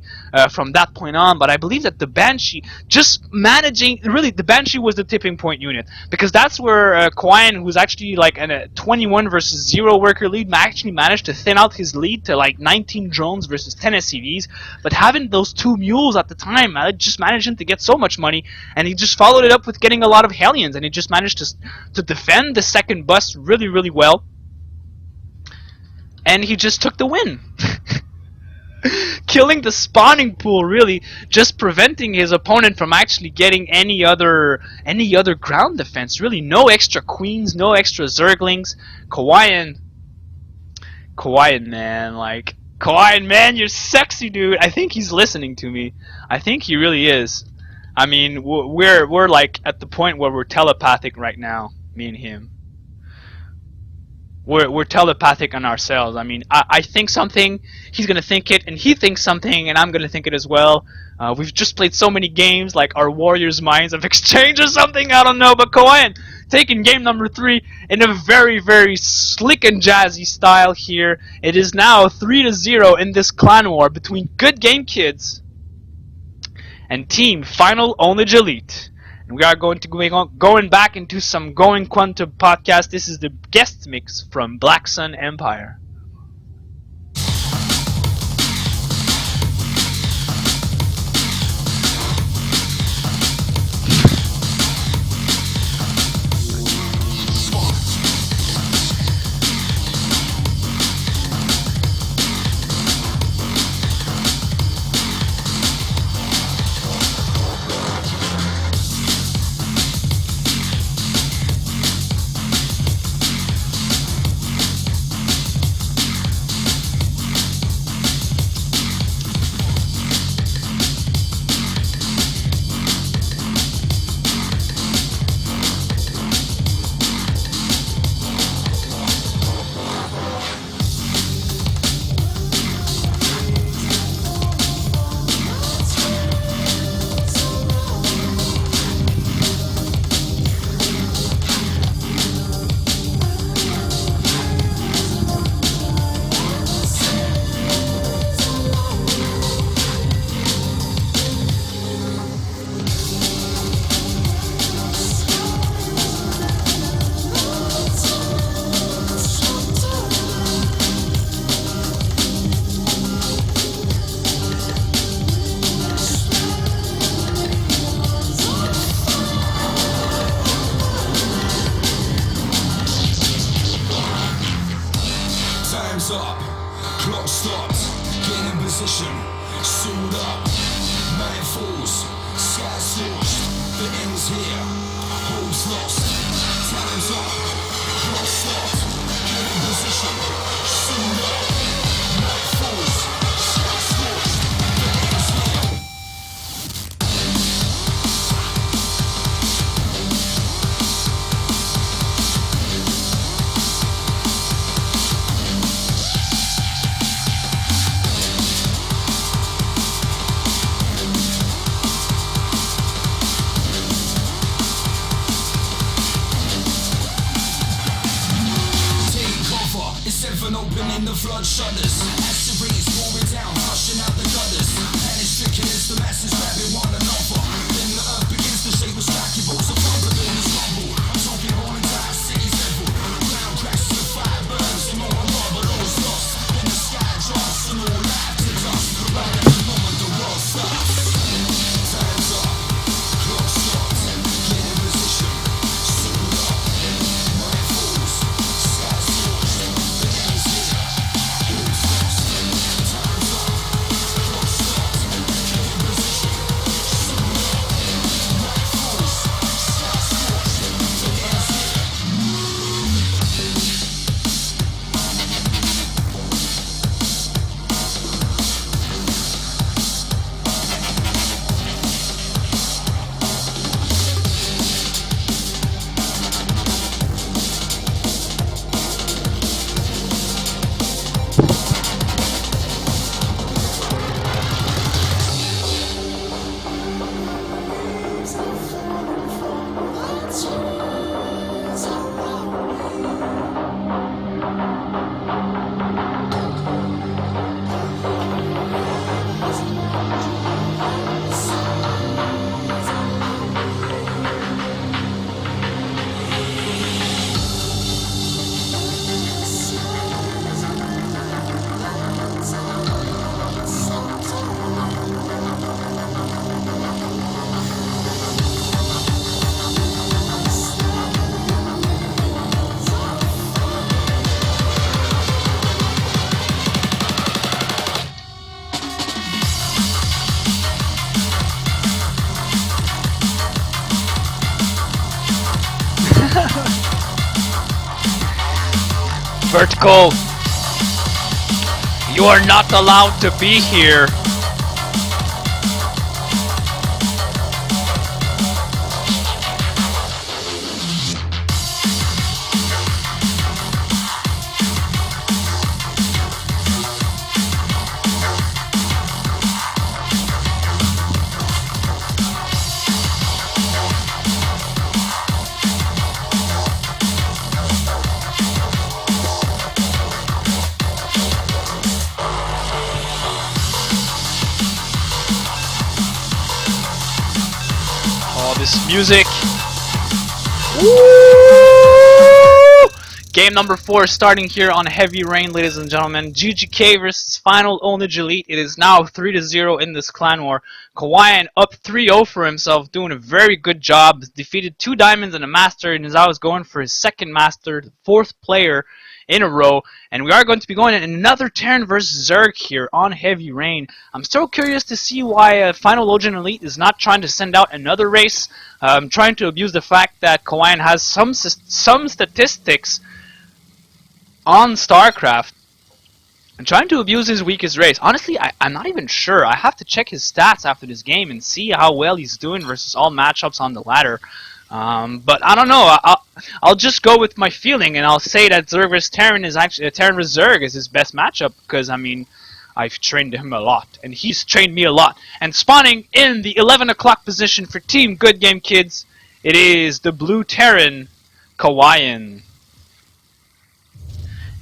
from that point on, but I believe that the Banshee, just managing, really, the Banshee was the tipping point unit, because that's where Kawayan, who's actually like a 21 versus 0 worker lead, actually managed to thin out his lead to like 19 drones versus 10 SCVs, but having those 2 mules at the time, just managed him to get so much money, and he just followed it up with getting a lot of Hellions, and he just managed to defend the second bust really, really well, and he just took the win. Killing the spawning pool, really, just preventing his opponent from actually getting any other ground defense. Really, no extra queens, no extra Zerglings. Kawayan, man, like, Kawayan, man, you're sexy, dude. I think he's listening to me. I think he really is. I mean, we're like at the point where we're telepathic right now. Me and him. We're telepathic on ourselves. I mean, I think something, he's gonna think it, and he thinks something, and I'm gonna think it as well. We've just played so many games, like our warriors' minds have exchanged or something, I don't know. But Koen taking game number 3 in a very, very slick and jazzy style here. It is now 3-0 in this clan war between Good Game Kids and Team Final Ownage Elite. And we are going back into some Going Quantum podcast. This is the guest mix from Black Sun Empire. Up, clock stopped, get in position, suit up, night falls, sky scorched, the end's here, hope's lost, time's up, clock stopped, get in position, suit up, night falls, sky scorched, the end's here. Opening the flood shutters, acid rays pouring down, flushing out the gutters. Panic stricken as the masses grabbing one another. Then the earth begins to shake with stacking bolts of thunder in the rumble. I'm talking whole entire cities level. Ground cracks and the fire burns, and more and more, but all's lost. Then the sky drops and all life to dust. Right at the moment the world stops. Time's up, clock stopped, get in position, suit up, night falls, sky scorched, the end's here. Who's lost? Time's up, clock stopped, get in position, suit up, night falls, sky scorched, the end's here. Vertical, you are not allowed to be here. this music. Woo! Game number 4 starting here on Heavy Rain, ladies and gentlemen. GGK versus Final Onage Elite. It is now 3-0 in this clan war. Kawaiian up 3-0 for himself, doing a very good job. Defeated 2 diamonds and a master, and is now going for his second master, the 4th player in a row. And we are going to be going in another Terran versus Zerg here on Heavy Rain. I'm still curious to see why Final Onage Elite is not trying to send out another race. Trying to abuse the fact that Kawaiian has some statistics on StarCraft and trying to abuse his weakest race. Honestly, I'm not even sure. I have to check his stats after this game and see how well he's doing versus all matchups on the ladder. But I don't know. I'll just go with my feeling, and I'll say that Zerg vs Terran is actually Terran vs Zerg is his best matchup, because I mean, I've trained him a lot, and he's trained me a lot. And spawning in the 11 o'clock position for Team Good Game Kids, it is the Blue Terran, Kawaiian.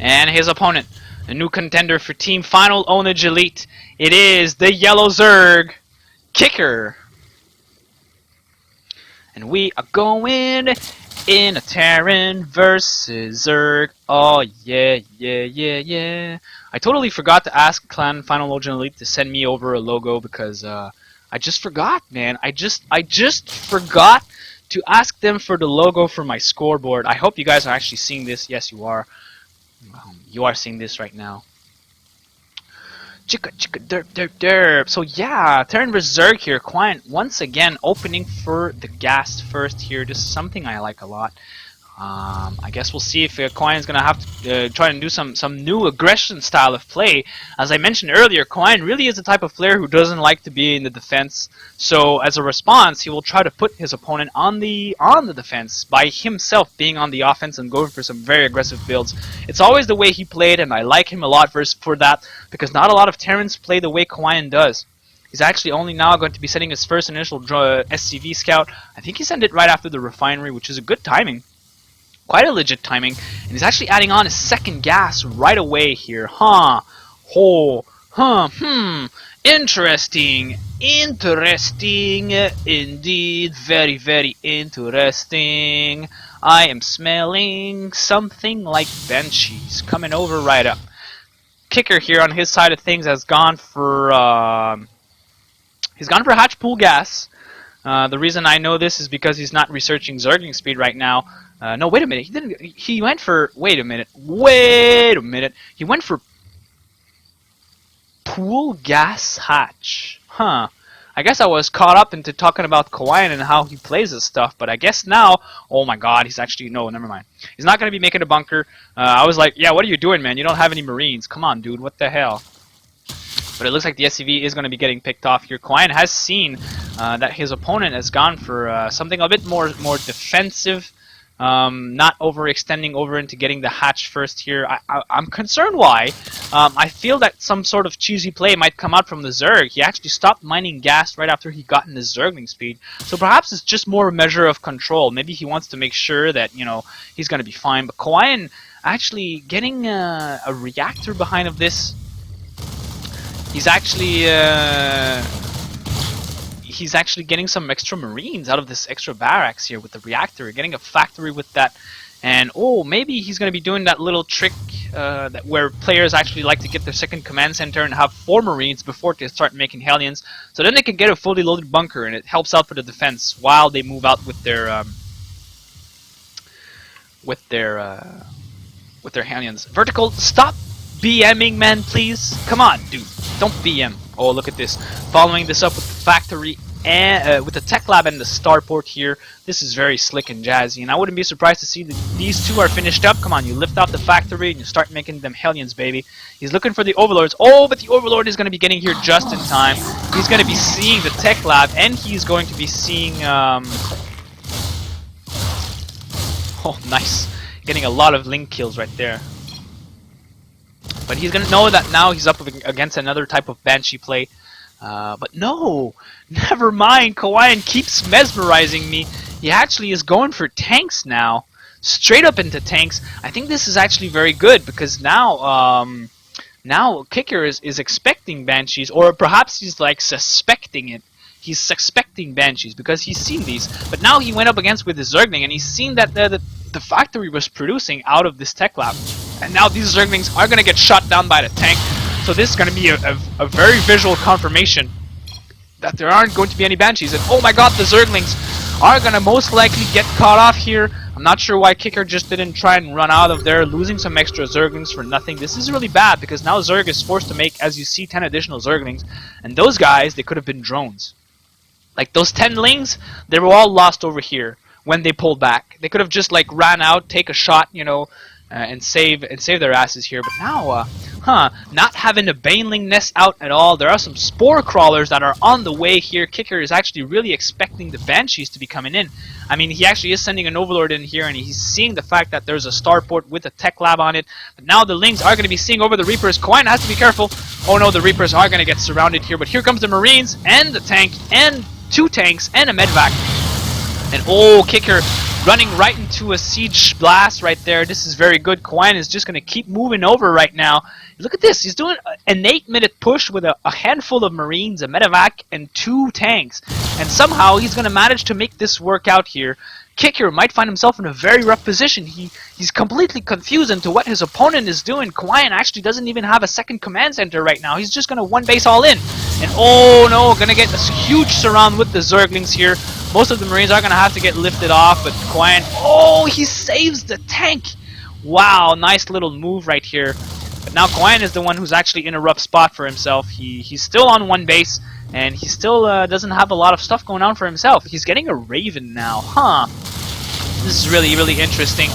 And his opponent, a new contender for Team Final Onage Elite, it is the Yellow Zerg, Kicker. And we are going in a Terran versus Zerg. Oh yeah, yeah, yeah, yeah. I totally forgot to ask Clan Final Onage Elite to send me over a logo, because I just forgot, man. I just forgot to ask them for the logo for my scoreboard. I hope you guys are actually seeing this. Yes, you are. You are seeing this right now. Chicka chicka derp derp derp. So yeah, Terran vs Zerg here. Kawaiian once again opening for the gas first here. This is something I like a lot. I guess we'll see if Kawaiian's gonna have to try and do some new aggression style of play. As I mentioned earlier, Kawaiian really is the type of player who doesn't like to be in the defense. So as a response, he will try to put his opponent on the defense by himself being on the offense and going for some very aggressive builds. It's always the way he played, and I like him a lot for that, because not a lot of Terrans play the way Kawaiian does. He's actually only now going to be sending his first initial SCV scout. I think he sent it right after the refinery, which is a good timing. Quite a legit timing, and he's actually adding on his second gas right away here. Interesting indeed, very, very interesting. I am smelling something like banshees coming over right up. Kicker here on his side of things has gone for hatch pool gas. The reason I know this is because he's not researching Zerging speed right now. No, wait a minute. He didn't. He went for. Wait a minute. He went for pool gas hatch. Huh. I guess I was caught up into talking about Kawaiian and how he plays his stuff, but I guess now. Oh my God, he's actually no. Never mind. He's not gonna be making a bunker. I was like, yeah, what are you doing, man? You don't have any Marines. Come on, dude. What the hell? But it looks like the SCV is going to be getting picked off here. Kawaiian has seen that his opponent has gone for something a bit more defensive, not overextending over into getting the hatch first here. I'm concerned why. I feel that some sort of cheesy play might come out from the Zerg. He actually stopped mining gas right after he got in his Zergling speed. So perhaps it's just more a measure of control. Maybe he wants to make sure that, you know, he's going to be fine. But Kawaiian actually getting a reactor behind of this. He's actually getting some extra Marines out of this extra barracks here with the reactor, getting a factory with that, and oh, maybe he's going to be doing that little trick where players actually like to get their second command center and have 4 Marines before they start making Hellions, so then they can get a fully loaded bunker, and it helps out for the defense while they move out with their Hellions. Vertical, stop BMing, man, please. Come on, dude. Don't BM. Oh, look at this. Following this up with the factory and with the tech lab and the starport here. This is very slick and jazzy, and I wouldn't be surprised to see that these two are finished up. Come on, you lift off the factory and you start making them Hellions, baby. He's looking for the overlords. Oh, but the overlord is going to be getting here just in time. He's going to be seeing the tech lab, and he's going to be seeing oh, nice. Getting a lot of link kills right there. But he's going to know that now he's up against another type of Banshee play. But no! Never mind! Kawaiian keeps mesmerizing me. He actually is going for tanks now. Straight up into tanks. I think this is actually very good, because now now Kicker is expecting Banshees, or perhaps he's like suspecting it. he's suspecting Banshees because he's seen these. But now he went up against with his Zergling, and he's seen that the factory was producing out of this tech lab. And now these Zerglings are going to get shot down by the tank. So this is going to be a very visual confirmation that there aren't going to be any Banshees. And oh my god, the Zerglings are going to most likely get caught off here. I'm not sure why Kicker just didn't try and run out of there, losing some extra Zerglings for nothing. This is really bad because now Zerg is forced to make, as you see, 10 additional Zerglings. And those guys, they could have been drones. Like those 10 Lings, they were all lost over here when they pulled back. They could have just like ran out, take a shot, you know, and save their asses here. But now, not having a Baneling nest out at all. There are some Spore Crawlers that are on the way here. Kicker is actually really expecting the Banshees to be coming in. I mean, he actually is sending an Overlord in here, and he's seeing the fact that there's a starport with a tech lab on it. But now the Lings are going to be seeing over the Reapers. Quine has to be careful. Oh no, the Reapers are going to get surrounded here. But here comes the Marines, and the tank, and 2 tanks, and a medvac. And oh, Kicker running right into a siege blast right there. This is very good. Quine is just going to keep moving over right now. Look at this. He's doing an 8-minute push with a handful of Marines, a medevac, and 2 tanks. And somehow he's going to manage to make this work out here. Kicker might find himself in a very rough position. He's completely confused into what his opponent is doing. Quine actually doesn't even have a second command center right now. He's just going to one base all in. And oh no, going to get this huge surround with the Zerglings here. Most of the Marines are going to have to get lifted off, but Quine, oh, he saves the tank. Wow, nice little move right here. But now Quine is the one who's actually in a rough spot for himself. He's still on one base, and he still doesn't have a lot of stuff going on for himself. He's getting a Raven now, huh? This is really, really interesting.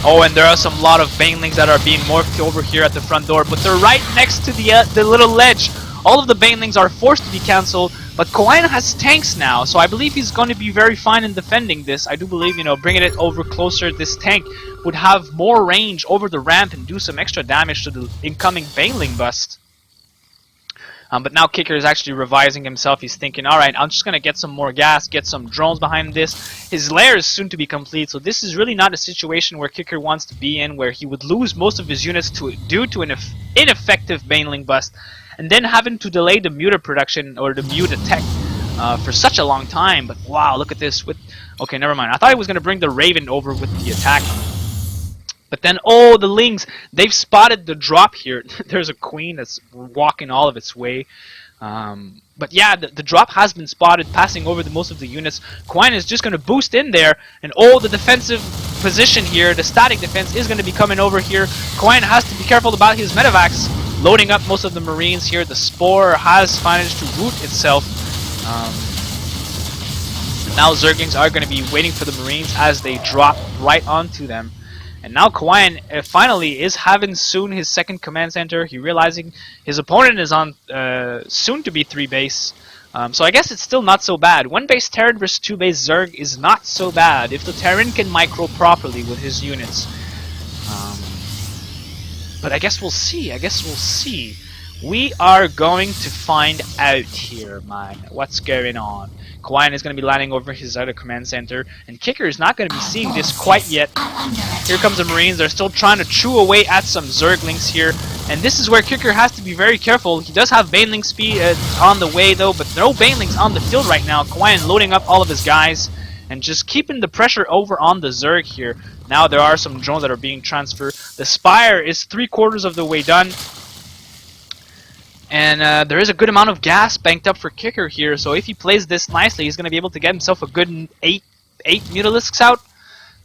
Oh, and there are some lot of Banelings that are being morphed over here at the front door, but they're right next to the little ledge. All of the Banelings are forced to be cancelled, but Quine has tanks now, so I believe he's going to be very fine in defending this. I do believe, you know, bringing it over closer, this tank would have more range over the ramp and do some extra damage to the incoming Baneling bust. But now Kicker is actually revising himself. He's thinking, alright, I'm just going to get some more gas, get some drones behind this. His lair is soon to be complete, so this is really not a situation where Kicker wants to be in, where he would lose most of his units due to an ineffective Baneling bust, and then having to delay the muta production, or the muta tech, for such a long time. But wow, look at this. Okay, never mind. I thought he was going to bring the Raven over with the attack. But then, oh, the Lings, they've spotted the drop here. There's a Queen that's walking all of its way. But yeah, the drop has been spotted, passing over most of the units. Quine is just going to boost in there, and oh, the defensive position here, the static defense is going to be coming over here. Quine has to be careful about his medevacs, loading up most of the Marines here. The Spore has managed to root itself. Now Zerglings are going to be waiting for the Marines as they drop right onto them. And now Quine finally is having soon his second command center. He realizing his opponent is on soon to be 3 base. So I guess it's still not so bad. 1 base Terran versus 2 base Zerg is not so bad if the Terran can micro properly with his units. But I guess we'll see. We are going to find out here, man, what's going on. Quine is going to be landing over his other command center, and Kicker is not going to be seeing this quite yet. Here comes the Marines. They're still trying to chew away at some Zerglings here, and this is where Kicker has to be very careful. He does have Baneling speed on the way, though, but no Banelings on the field right now. Quine loading up all of his guys and just keeping the pressure over on the Zerg here. Now there are some drones that are being transferred. The Spire is 3/4 of the way done. And there is a good amount of gas banked up for Kicker here, so if he plays this nicely, he's going to be able to get himself a good 8 Mutalisks out.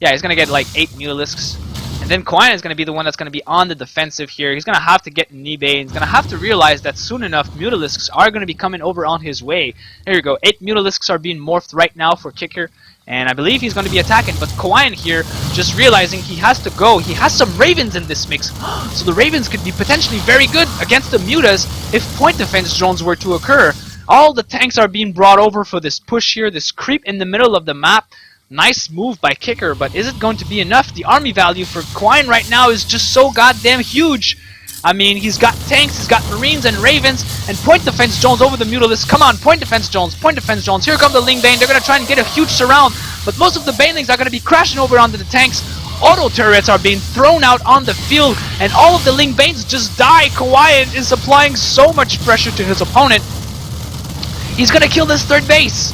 Yeah, he's going to get like 8 Mutalisks. And then Quine is going to be the one that's going to be on the defensive here. He's going to have to get an eBay. He's going to have to realize that soon enough, Mutalisks are going to be coming over on his way. There you go. 8 Mutalisks are being morphed right now for Kicker. And I believe he's going to be attacking, but Quine here, just realizing he has to go. He has some Ravens in this mix, so the Ravens could be potentially very good against the Mutas if point defense drones were to occur. All the tanks are being brought over for this push here, this creep in the middle of the map. Nice move by Kicker, but is it going to be enough? The army value for Quine right now is just so goddamn huge. I mean, he's got tanks, he's got Marines and Ravens, and point defense drones over the Mutalisks. Come on, point defense drones, point defense drones. Here come the Ling Bane. They're going to try and get a huge surround, but most of the Banelings are going to be crashing over onto the tanks. Auto turrets are being thrown out on the field, and all of the Ling Banes just die. Quine is applying so much pressure to his opponent. He's gonna kill this third base.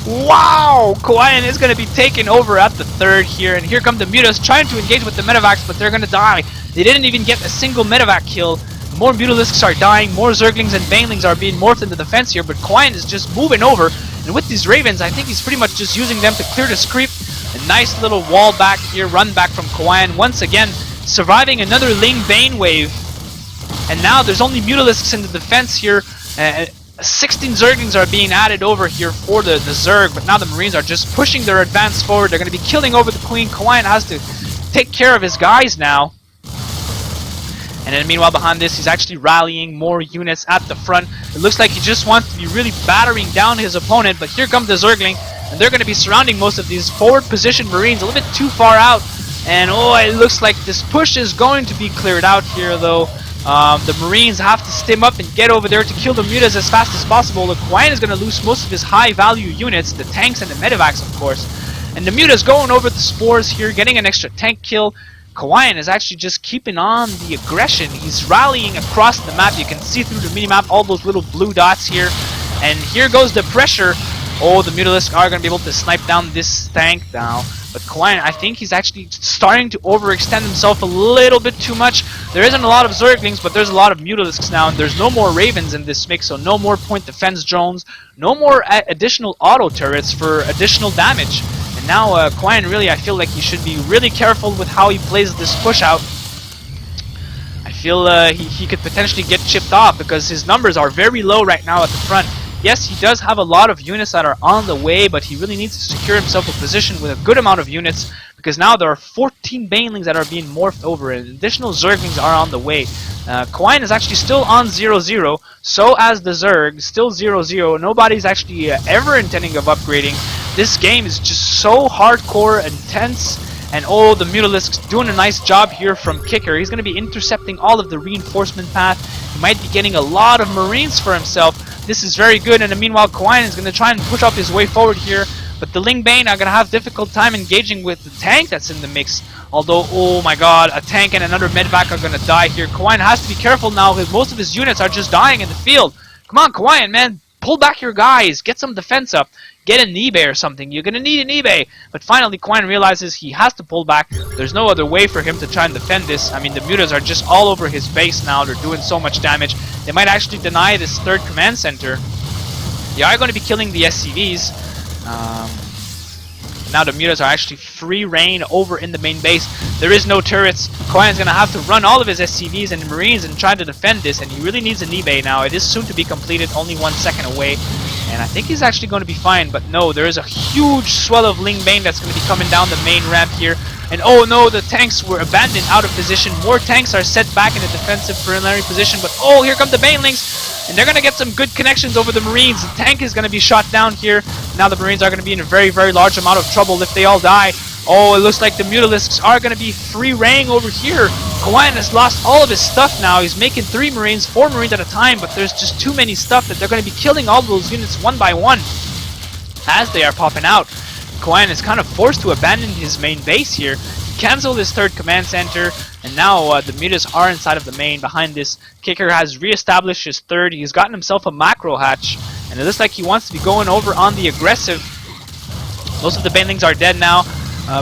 Wow! Kawayan is gonna be taken over at the third here, and here come the Mutas trying to engage with the Medivacs, but they're gonna die. They didn't even get a single Medivac kill. More Mutalisks are dying, more Zerglings and Banelings are being morphed into the fence here, but Kawayan is just moving over, and with these Ravens, I think he's pretty much just using them to clear this creep. A nice little wall back here, run back from Kawayan, once again surviving another Ling Bane wave. And now there's only Mutalisks in the defense here. 16 Zerglings are being added over here for the Zerg, but now the Marines are just pushing their advance forward. They're going to be killing over the Queen. Kawayan has to take care of his guys now. And then meanwhile behind this, he's actually rallying more units at the front. It looks like he just wants to be really battering down his opponent, but here comes the Zergling, and they're going to be surrounding most of these forward position Marines a little bit too far out. And oh, it looks like this push is going to be cleared out here though. The Marines have to stim up and get over there to kill the Mutas as fast as possible. The Kawayan is going to lose most of his high value units, the tanks and the Medivacs of course. And the Mutas going over the spores here, getting an extra tank kill. Kawayan is actually just keeping on the aggression. He's rallying across the map. You can see through the minimap all those little blue dots here. And here goes the pressure. Oh, the Mutalisks are going to be able to snipe down this tank now. But Kawayan, I think he's actually starting to overextend himself a little bit too much. There isn't a lot of Zerglings, but there's a lot of Mutalisks now. And there's no more Ravens in this mix, so no more point defense drones. No more additional auto turrets for additional damage. And now Kawayan really, I feel like he should be really careful with how he plays this push out. I feel he could potentially get chipped off because his numbers are very low right now at the front. Yes, he does have a lot of units that are on the way, but he really needs to secure himself a position with a good amount of units because now there are 14 Banelings that are being morphed over and additional Zerglings are on the way. Kawayan is actually still on 0-0, so as the Zerg, still 0-0. Nobody's actually ever intending of upgrading. This game is just so hardcore, intense, and oh, the Mutalisks doing a nice job here from Kicker. He's going to be intercepting all of the reinforcement path. He might be getting a lot of Marines for himself. This is very good, and meanwhile Kawayan is going to try and push up his way forward here, but the Ling Bane are going to have difficult time engaging with the tank that's in the mix. Although, oh my god, a tank and another medvac are going to die here. Kawayan has to be careful now because most of his units are just dying in the field. Come on, Kawayan, man, pull back your guys, get some defense up. Get an eBay or something. You're going to need an eBay. But finally, Kawayan realizes he has to pull back. There's no other way for him to try and defend this. I mean, the Mutas are just all over his base now. They're doing so much damage. They might actually deny this third command center. They are going to be killing the SCVs. Now the Mutas are actually free reign over in the main base. There is no turrets. Kawayan's going to have to run all of his SCVs and Marines and try to defend this. And he really needs an eBay now. It is soon to be completed. Only 1 second away. And I think he's actually going to be fine, but no, there is a huge swell of Ling Bane that's going to be coming down the main ramp here. And oh no, the tanks were abandoned out of position. More tanks are set back in a defensive preliminary position, but oh, here come the Banelings, and they're going to get some good connections over the Marines. The tank is going to be shot down here. Now the Marines are going to be in a very, very large amount of trouble if they all die. Oh, it looks like the Mutalisks are going to be free reigning over here. Kawayan has lost all of his stuff now. He's making 3 Marines, 4 Marines at a time, but there's just too many stuff that they're going to be killing all those units one by one as they are popping out. Kawayan is kind of forced to abandon his main base here. He canceled his third command center, and now the Mutas are inside of the main. Behind this, Kicker has re-established his third. He's gotten himself a macro hatch, and it looks like he wants to be going over on the aggressive. Most of the Banelings are dead now.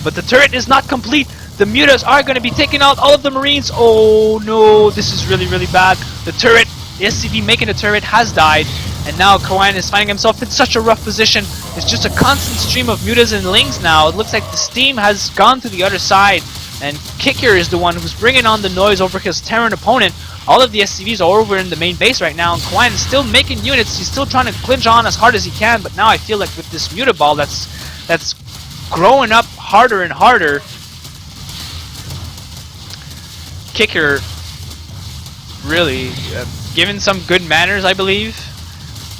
But the turret is not complete. The Mutas are going to be taking out all of the Marines. Oh no, this is really, really bad. The turret, the SCV making the turret has died. And now Kawayan is finding himself in such a rough position. It's just a constant stream of Mutas and Lings now. It looks like the steam has gone to the other side. And Kicker is the one who's bringing on the noise over his Terran opponent. All of the SCVs are over in the main base right now. And Kawayan is still making units. He's still trying to clinch on as hard as he can. But now I feel like with this Muta ball that's growing up harder and harder, Kicker really given some good manners, I believe.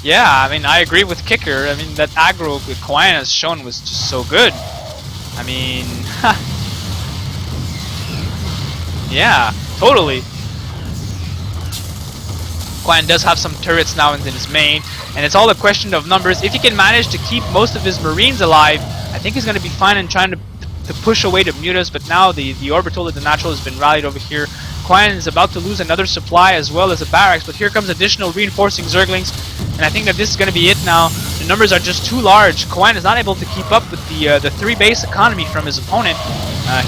Yeah, I mean, I agree with Kicker. I mean, that aggro with Kawayan has shown was just so good. I mean, yeah, totally. Kawayan does have some turrets now in his main, and it's all a question of numbers. If he can manage to keep most of his Marines alive, I think he's going to be fine in trying to push away the Mutas, but now the Orbital of the Natural has been rallied over here. Kawayan is about to lose another supply as well as a barracks, but here comes additional reinforcing Zerglings, and I think that this is going to be it now. The numbers are just too large. Kawain is not able to keep up with the 3 base economy from his opponent.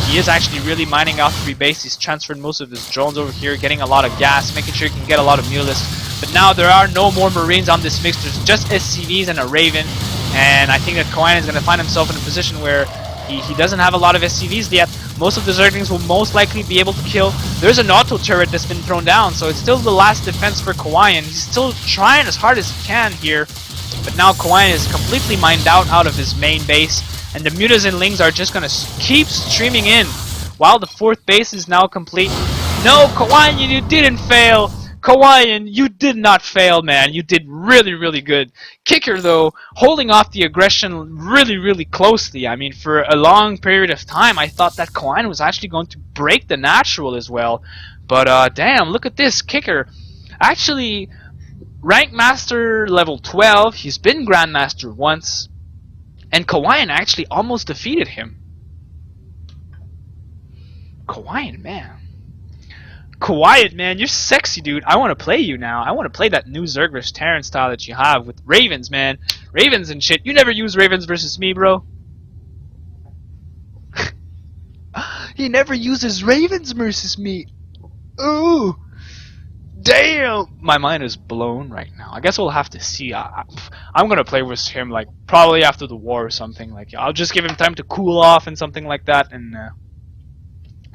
He is actually really mining out 3 base. He's transferred most of his drones over here, getting a lot of gas, making sure he can get a lot of Mutalisks. But now there are no more Marines on this mix. There's just SCVs and a Raven. And I think that Kawain is going to find himself in a position where he doesn't have a lot of SCVs yet. Most of the Zerglings will most likely be able to kill. There's an auto turret that's been thrown down, so it's still the last defense for Kawain. He's still trying as hard as he can here. But now Kawain is completely mined out of his main base. And the Mutas and Lings are just going to keep streaming in. While the 4th base is now complete. No, Kawain, you didn't fail. Kawain, you did not fail, man. You did really, really good. Kicker, though, holding off the aggression really, really closely. I mean, for a long period of time, I thought that Kawain was actually going to break the natural as well. But, damn, look at this. Kicker, actually, Rank Master level 12. He's been Grandmaster once. And Kawain actually almost defeated him. Kawain, man. Quiet, man, you're sexy, dude. I want to play you now. I want to play that new Zergrish Terran style that you have with Ravens, man. Ravens and shit. You never use Ravens versus me, bro. He never uses Ravens versus me. Ooh. Damn. My mind is blown right now. I guess we'll have to see. I'm going to play with him, like, probably after the war or something. Like, I'll just give him time to cool off and something like that, and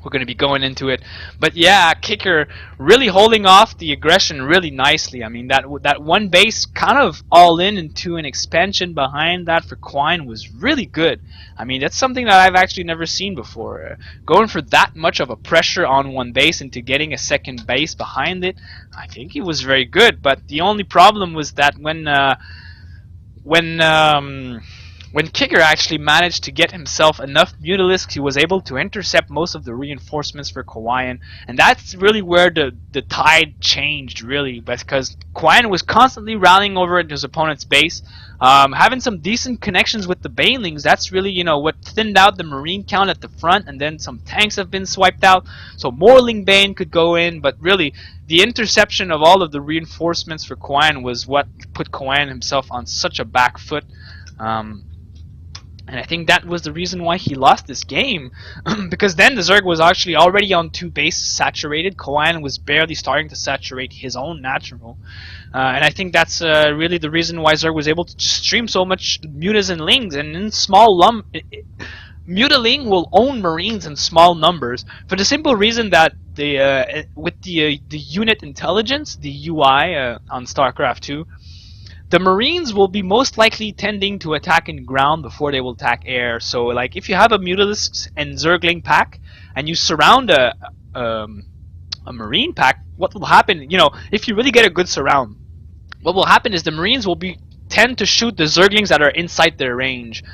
we're going to be going into it. But yeah, Kicker really holding off the aggression really nicely. I mean, that 1 base kind of all in into an expansion behind that for Kawain was really good. I mean, that's something that I've actually never seen before. Going for that much of a pressure on 1 base into getting a 2nd base behind it, I think it was very good. But the only problem was that when Kicker actually managed to get himself enough Mutalisks, he was able to intercept most of the reinforcements for Kawain, and that's really where the tide changed, really, because Kawain was constantly rallying over at his opponent's base, having some decent connections with the Banelings. That's really, you know, what thinned out the Marine count at the front, and then some tanks have been swiped out, so more Ling Bane could go in, but really, the interception of all of the reinforcements for Kawain was what put Kawain himself on such a back foot. And I think that was the reason why he lost this game. Because then the Zerg was actually already on 2 bases saturated. Kawain was barely starting to saturate his own natural. And I think that's really the reason why Zerg was able to just stream so much Mutas and Lings. And in small Mutaling will own Marines in small numbers for the simple reason that with the unit intelligence, the UI on StarCraft 2, the Marines will be most likely tending to attack in ground before they will attack air. So, like, if you have a Mutalisks and Zergling pack, and you surround a Marine pack, what will happen, you know, if you really get a good surround, what will happen is the Marines will tend to shoot the Zerglings that are inside their range.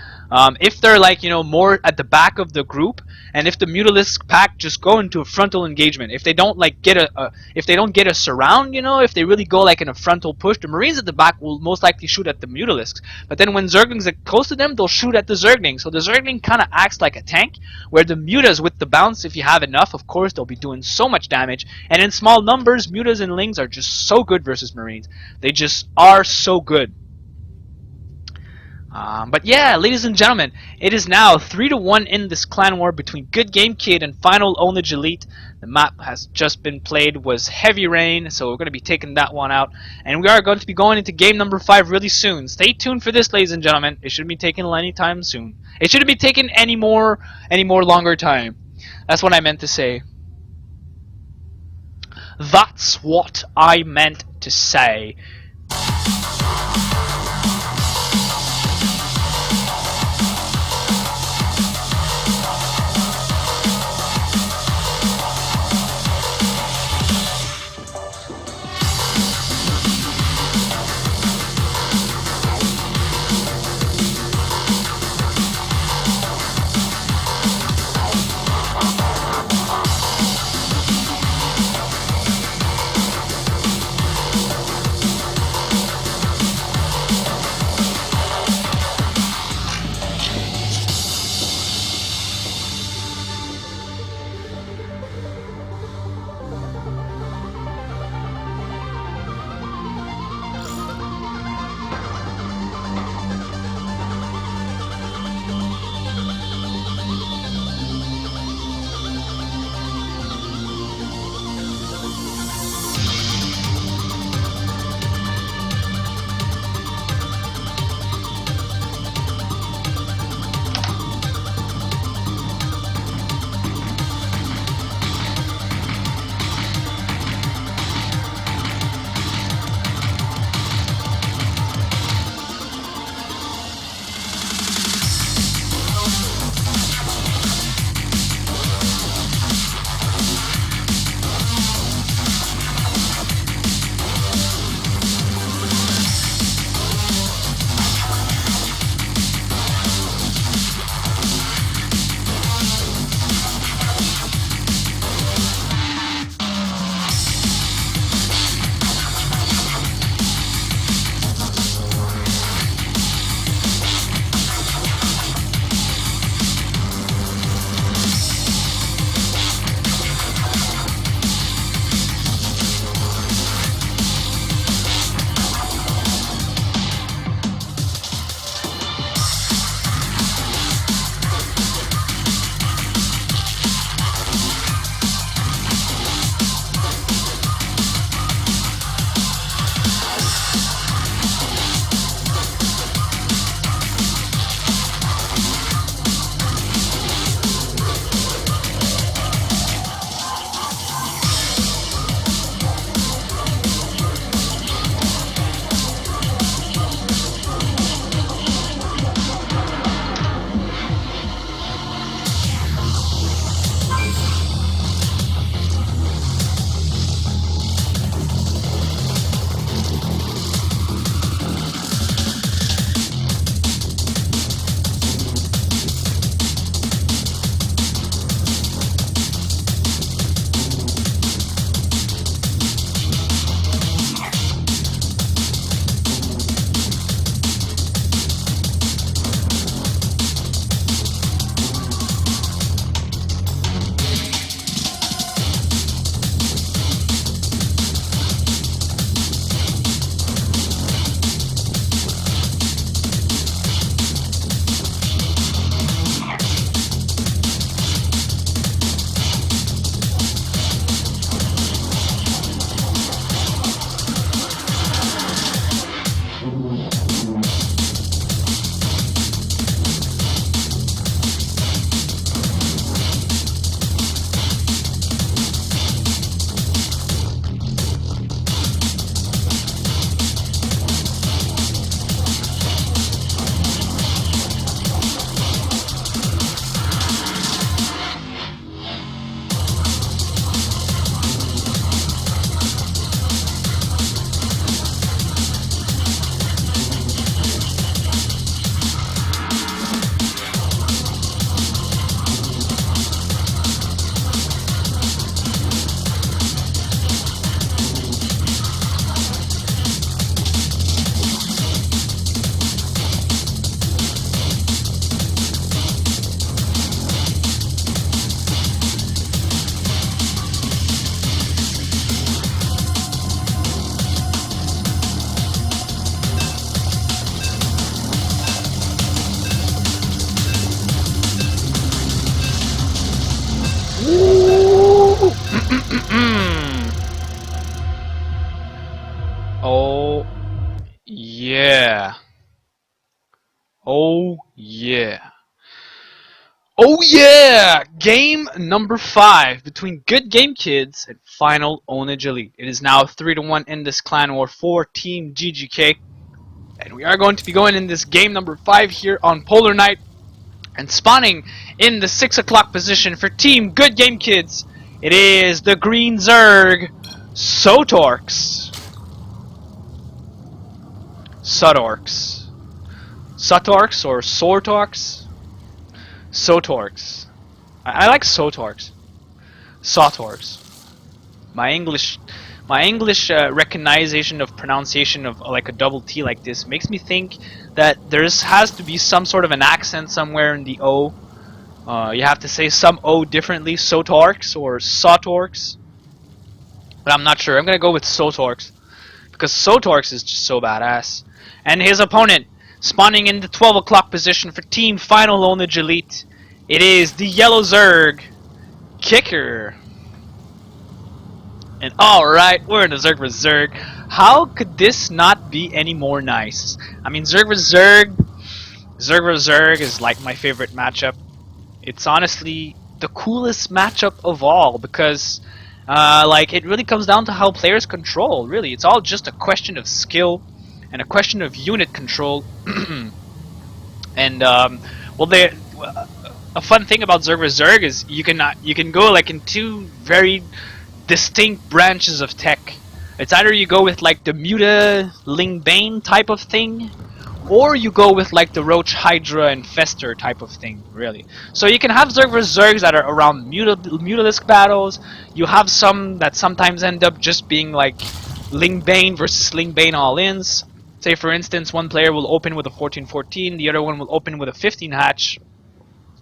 If they're, like, you know, more at the back of the group, and if the Mutalisk pack just go into a frontal engagement, if they don't like get a surround, you know, if they really go like in a frontal push, the Marines at the back will most likely shoot at the Mutalisks. But then when Zerglings are close to them, they'll shoot at the Zergling. So the Zergling kind of acts like a tank, where the Mutas with the bounce, if you have enough, of course, they'll be doing so much damage. And in small numbers, Mutas and Lings are just so good versus Marines. They just are so good. But yeah, ladies and gentlemen, it is now 3-1 in this clan war between Good Game Kid and Final Ownage Elite. The map has just been played, was Heavy Rain, so we're going to be taking that one out. And we are going to be going into game number 5 really soon. Stay tuned for this, ladies and gentlemen. It shouldn't be taking any time soon. It shouldn't be taking any more longer time. That's what I meant to say. That's what I meant to say. yeah! Game number 5 between Good Game Kids and Final Ownage Elite. It is now 3-1 in this clan war for Team GGK. And we are going to be going in this game number 5 here on Polar Night. And spawning in the 6 o'clock position for Team Good Game Kids, it is the Green Zerg, Sotorks. Sutorks. Sutorks or Sortorks? Sotorks. I like Sotorks. Sotorks. My English recognition of pronunciation of like a double T like this makes me think that has to be some sort of an accent somewhere in the O. You have to say some O differently, Sotorks or Sotorks. But I'm not sure. I'm gonna go with Sotorks because Sotorks is just so badass. And his opponent spawning in the 12 o'clock position for Team Final Ownage Elite. It is the Yellow Zerg, Kicker. And alright, we're in the Zerg vs Zerg. How could this not be any more nice? I mean, Zerg vs Zerg is like my favorite matchup. It's honestly the coolest matchup of all because like it really comes down to how players control. Really, it's all just a question of skill and a question of unit control. And well, a fun thing about Zerg vs Zerg is you can go like in two very distinct branches of tech. It's either you go with like the Muta Ling Bane type of thing, or you go with like the Roach Hydra and Fester type of thing, really. So you can have Zerg vs Zergs that are around Mutalisk battles. You have some that sometimes end up just being like Ling Bane versus Ling Bane all-ins. Say for instance, one player will open with a 14-14, the other one will open with a 15 hatch.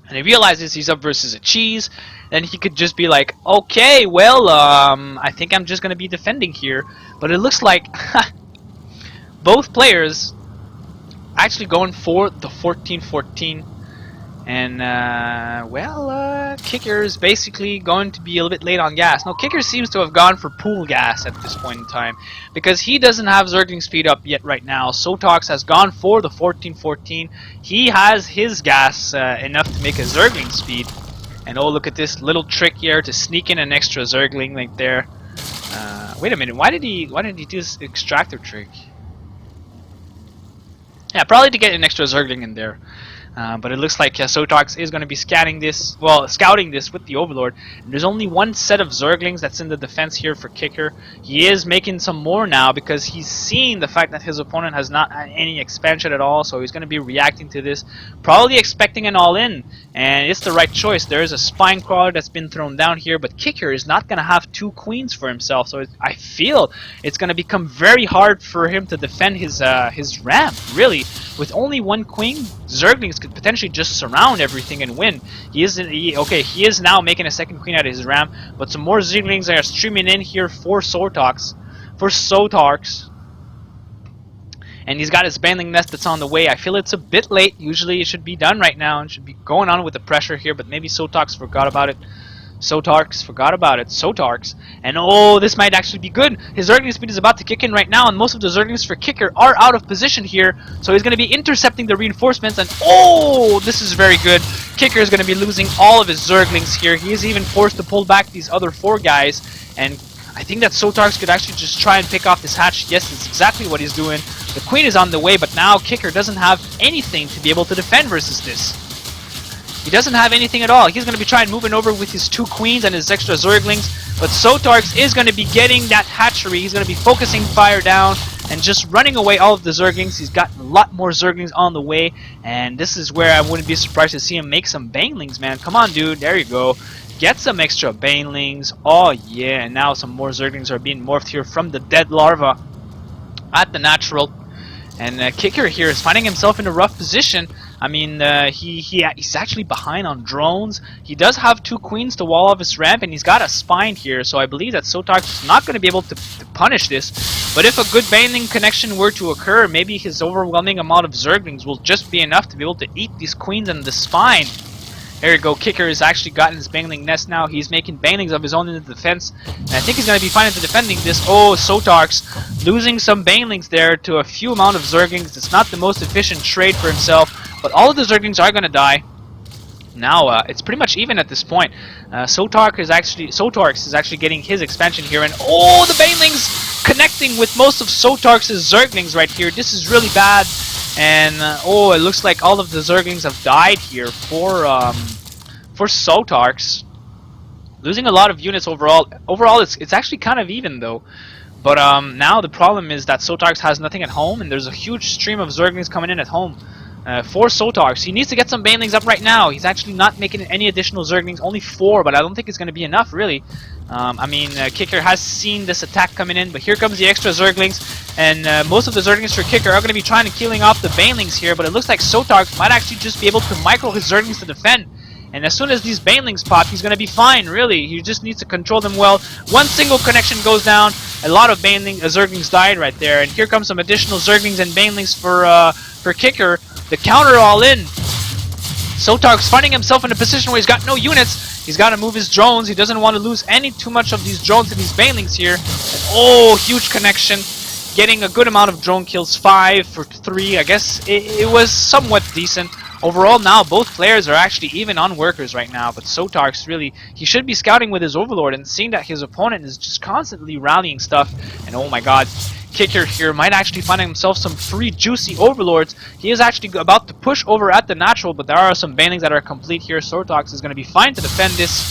And he realizes he's up versus a cheese, then he could just be like, okay, well, I think I'm just going to be defending here. But it looks like both players actually going for the 14-14. And, well, Kicker is basically going to be a little bit late on gas. No, Kicker seems to have gone for pool gas at this point in time, because he doesn't have Zergling speed up yet right now. Sotox has gone for the 14-14. He has his gas enough to make a Zergling speed. And oh, look at this little trick here to sneak in an extra Zergling like there. Wait a minute, why did he do this extractor trick? Yeah, probably to get an extra Zergling in there. But it looks like Sotox is going to be scouting this with the Overlord. And there's only one set of Zerglings that's in the defense here for Kicker. He is making some more now because he's seen the fact that his opponent has not had any expansion at all, so he's going to be reacting to this, probably expecting an all-in. And it's the right choice. There is a Spine Crawler that's been thrown down here, but Kicker is not going to have two queens for himself, so I feel it's going to become very hard for him to defend his ramp, really. With only one queen, Zerglings could potentially just surround everything and win. He is now making a second queen out of his ramp, but some more Zerglings are streaming in here for Sotarks. And he's got his Baneling Nest that's on the way. I feel it's a bit late. Usually it should be done right now and should be going on with the pressure here, but maybe Sotarks forgot about it. Sotarks. And oh, this might actually be good. His Zergling speed is about to kick in right now, and most of the Zerglings for Kicker are out of position here. So he's going to be intercepting the reinforcements, and oh, this is very good. Kicker is going to be losing all of his Zerglings here. He is even forced to pull back these other four guys, and I think that Sotarks could actually just try and pick off this hatch. Yes, that's exactly what he's doing. The queen is on the way, but now Kicker doesn't have anything to be able to defend versus this. He doesn't have anything at all. He's going to be trying moving over with his two queens and his extra Zerglings. But Sotarks is going to be getting that hatchery. He's going to be focusing fire down and just running away all of the Zerglings. He's got a lot more Zerglings on the way. And this is where I wouldn't be surprised to see him make some Banelings, man. Come on, dude. There you go. Get some extra Banelings. Oh, yeah. And now some more Zerglings are being morphed here from the dead larva at the natural. And Kicker here is finding himself in a rough position. I mean, he's actually behind on drones. He does have two queens to wall off his ramp, and he's got a spine here, so I believe that Sotarks is not going to be able to punish this. But if a good Baneling connection were to occur, maybe his overwhelming amount of Zerglings will just be enough to be able to eat these queens and the spine. There you go, Kicker has actually gotten his Baneling nest now. He's making Banelings of his own in the defense. And I think he's going to be fine into defending this. Oh, Sotarks losing some Banelings there to a few amount of Zerglings. It's not the most efficient trade for himself, but all of the Zerglings are going to die. Now it's pretty much even at this point. Sotarks is actually getting his expansion here, and oh, the Banelings connecting with most of Sotarks' Zerglings right here. This is really bad, and oh, it looks like all of the Zerglings have died here for Sotarks. Losing a lot of units overall. Overall, it's actually kind of even though. But now the problem is that Sotarks has nothing at home, and there's a huge stream of Zerglings coming in at home. For Sotarks, he needs to get some Banelings up right now. He's actually not making any additional Zerglings, only 4, but I don't think it's going to be enough, really. I mean, Kicker has seen this attack coming in, but here comes the extra Zerglings, and most of the Zerglings for Kicker are going to be trying to killing off the Banelings here, but it looks like Sotarks might actually just be able to micro his Zerglings to defend. And as soon as these Banelings pop, he's going to be fine, really. He just needs to control them well. One single connection goes down. A lot of Zerglings died right there. And here comes some additional Zerglings and Banelings for Kicker. The counter all in. Sotarks finding himself in a position where he's got no units. He's got to move his drones. He doesn't want to lose too much of these drones and these Banelings here. And oh, huge connection. Getting a good amount of drone kills. 5 for 3. I guess it was somewhat decent. Overall now, both players are actually even on workers right now, but Sotarks really, he should be scouting with his Overlord and seeing that his opponent is just constantly rallying stuff, and oh my god, Kicker here might actually find himself some free juicy Overlords. He is actually about to push over at the natural, but there are some Banelings that are complete here. Sotarks is going to be fine to defend this,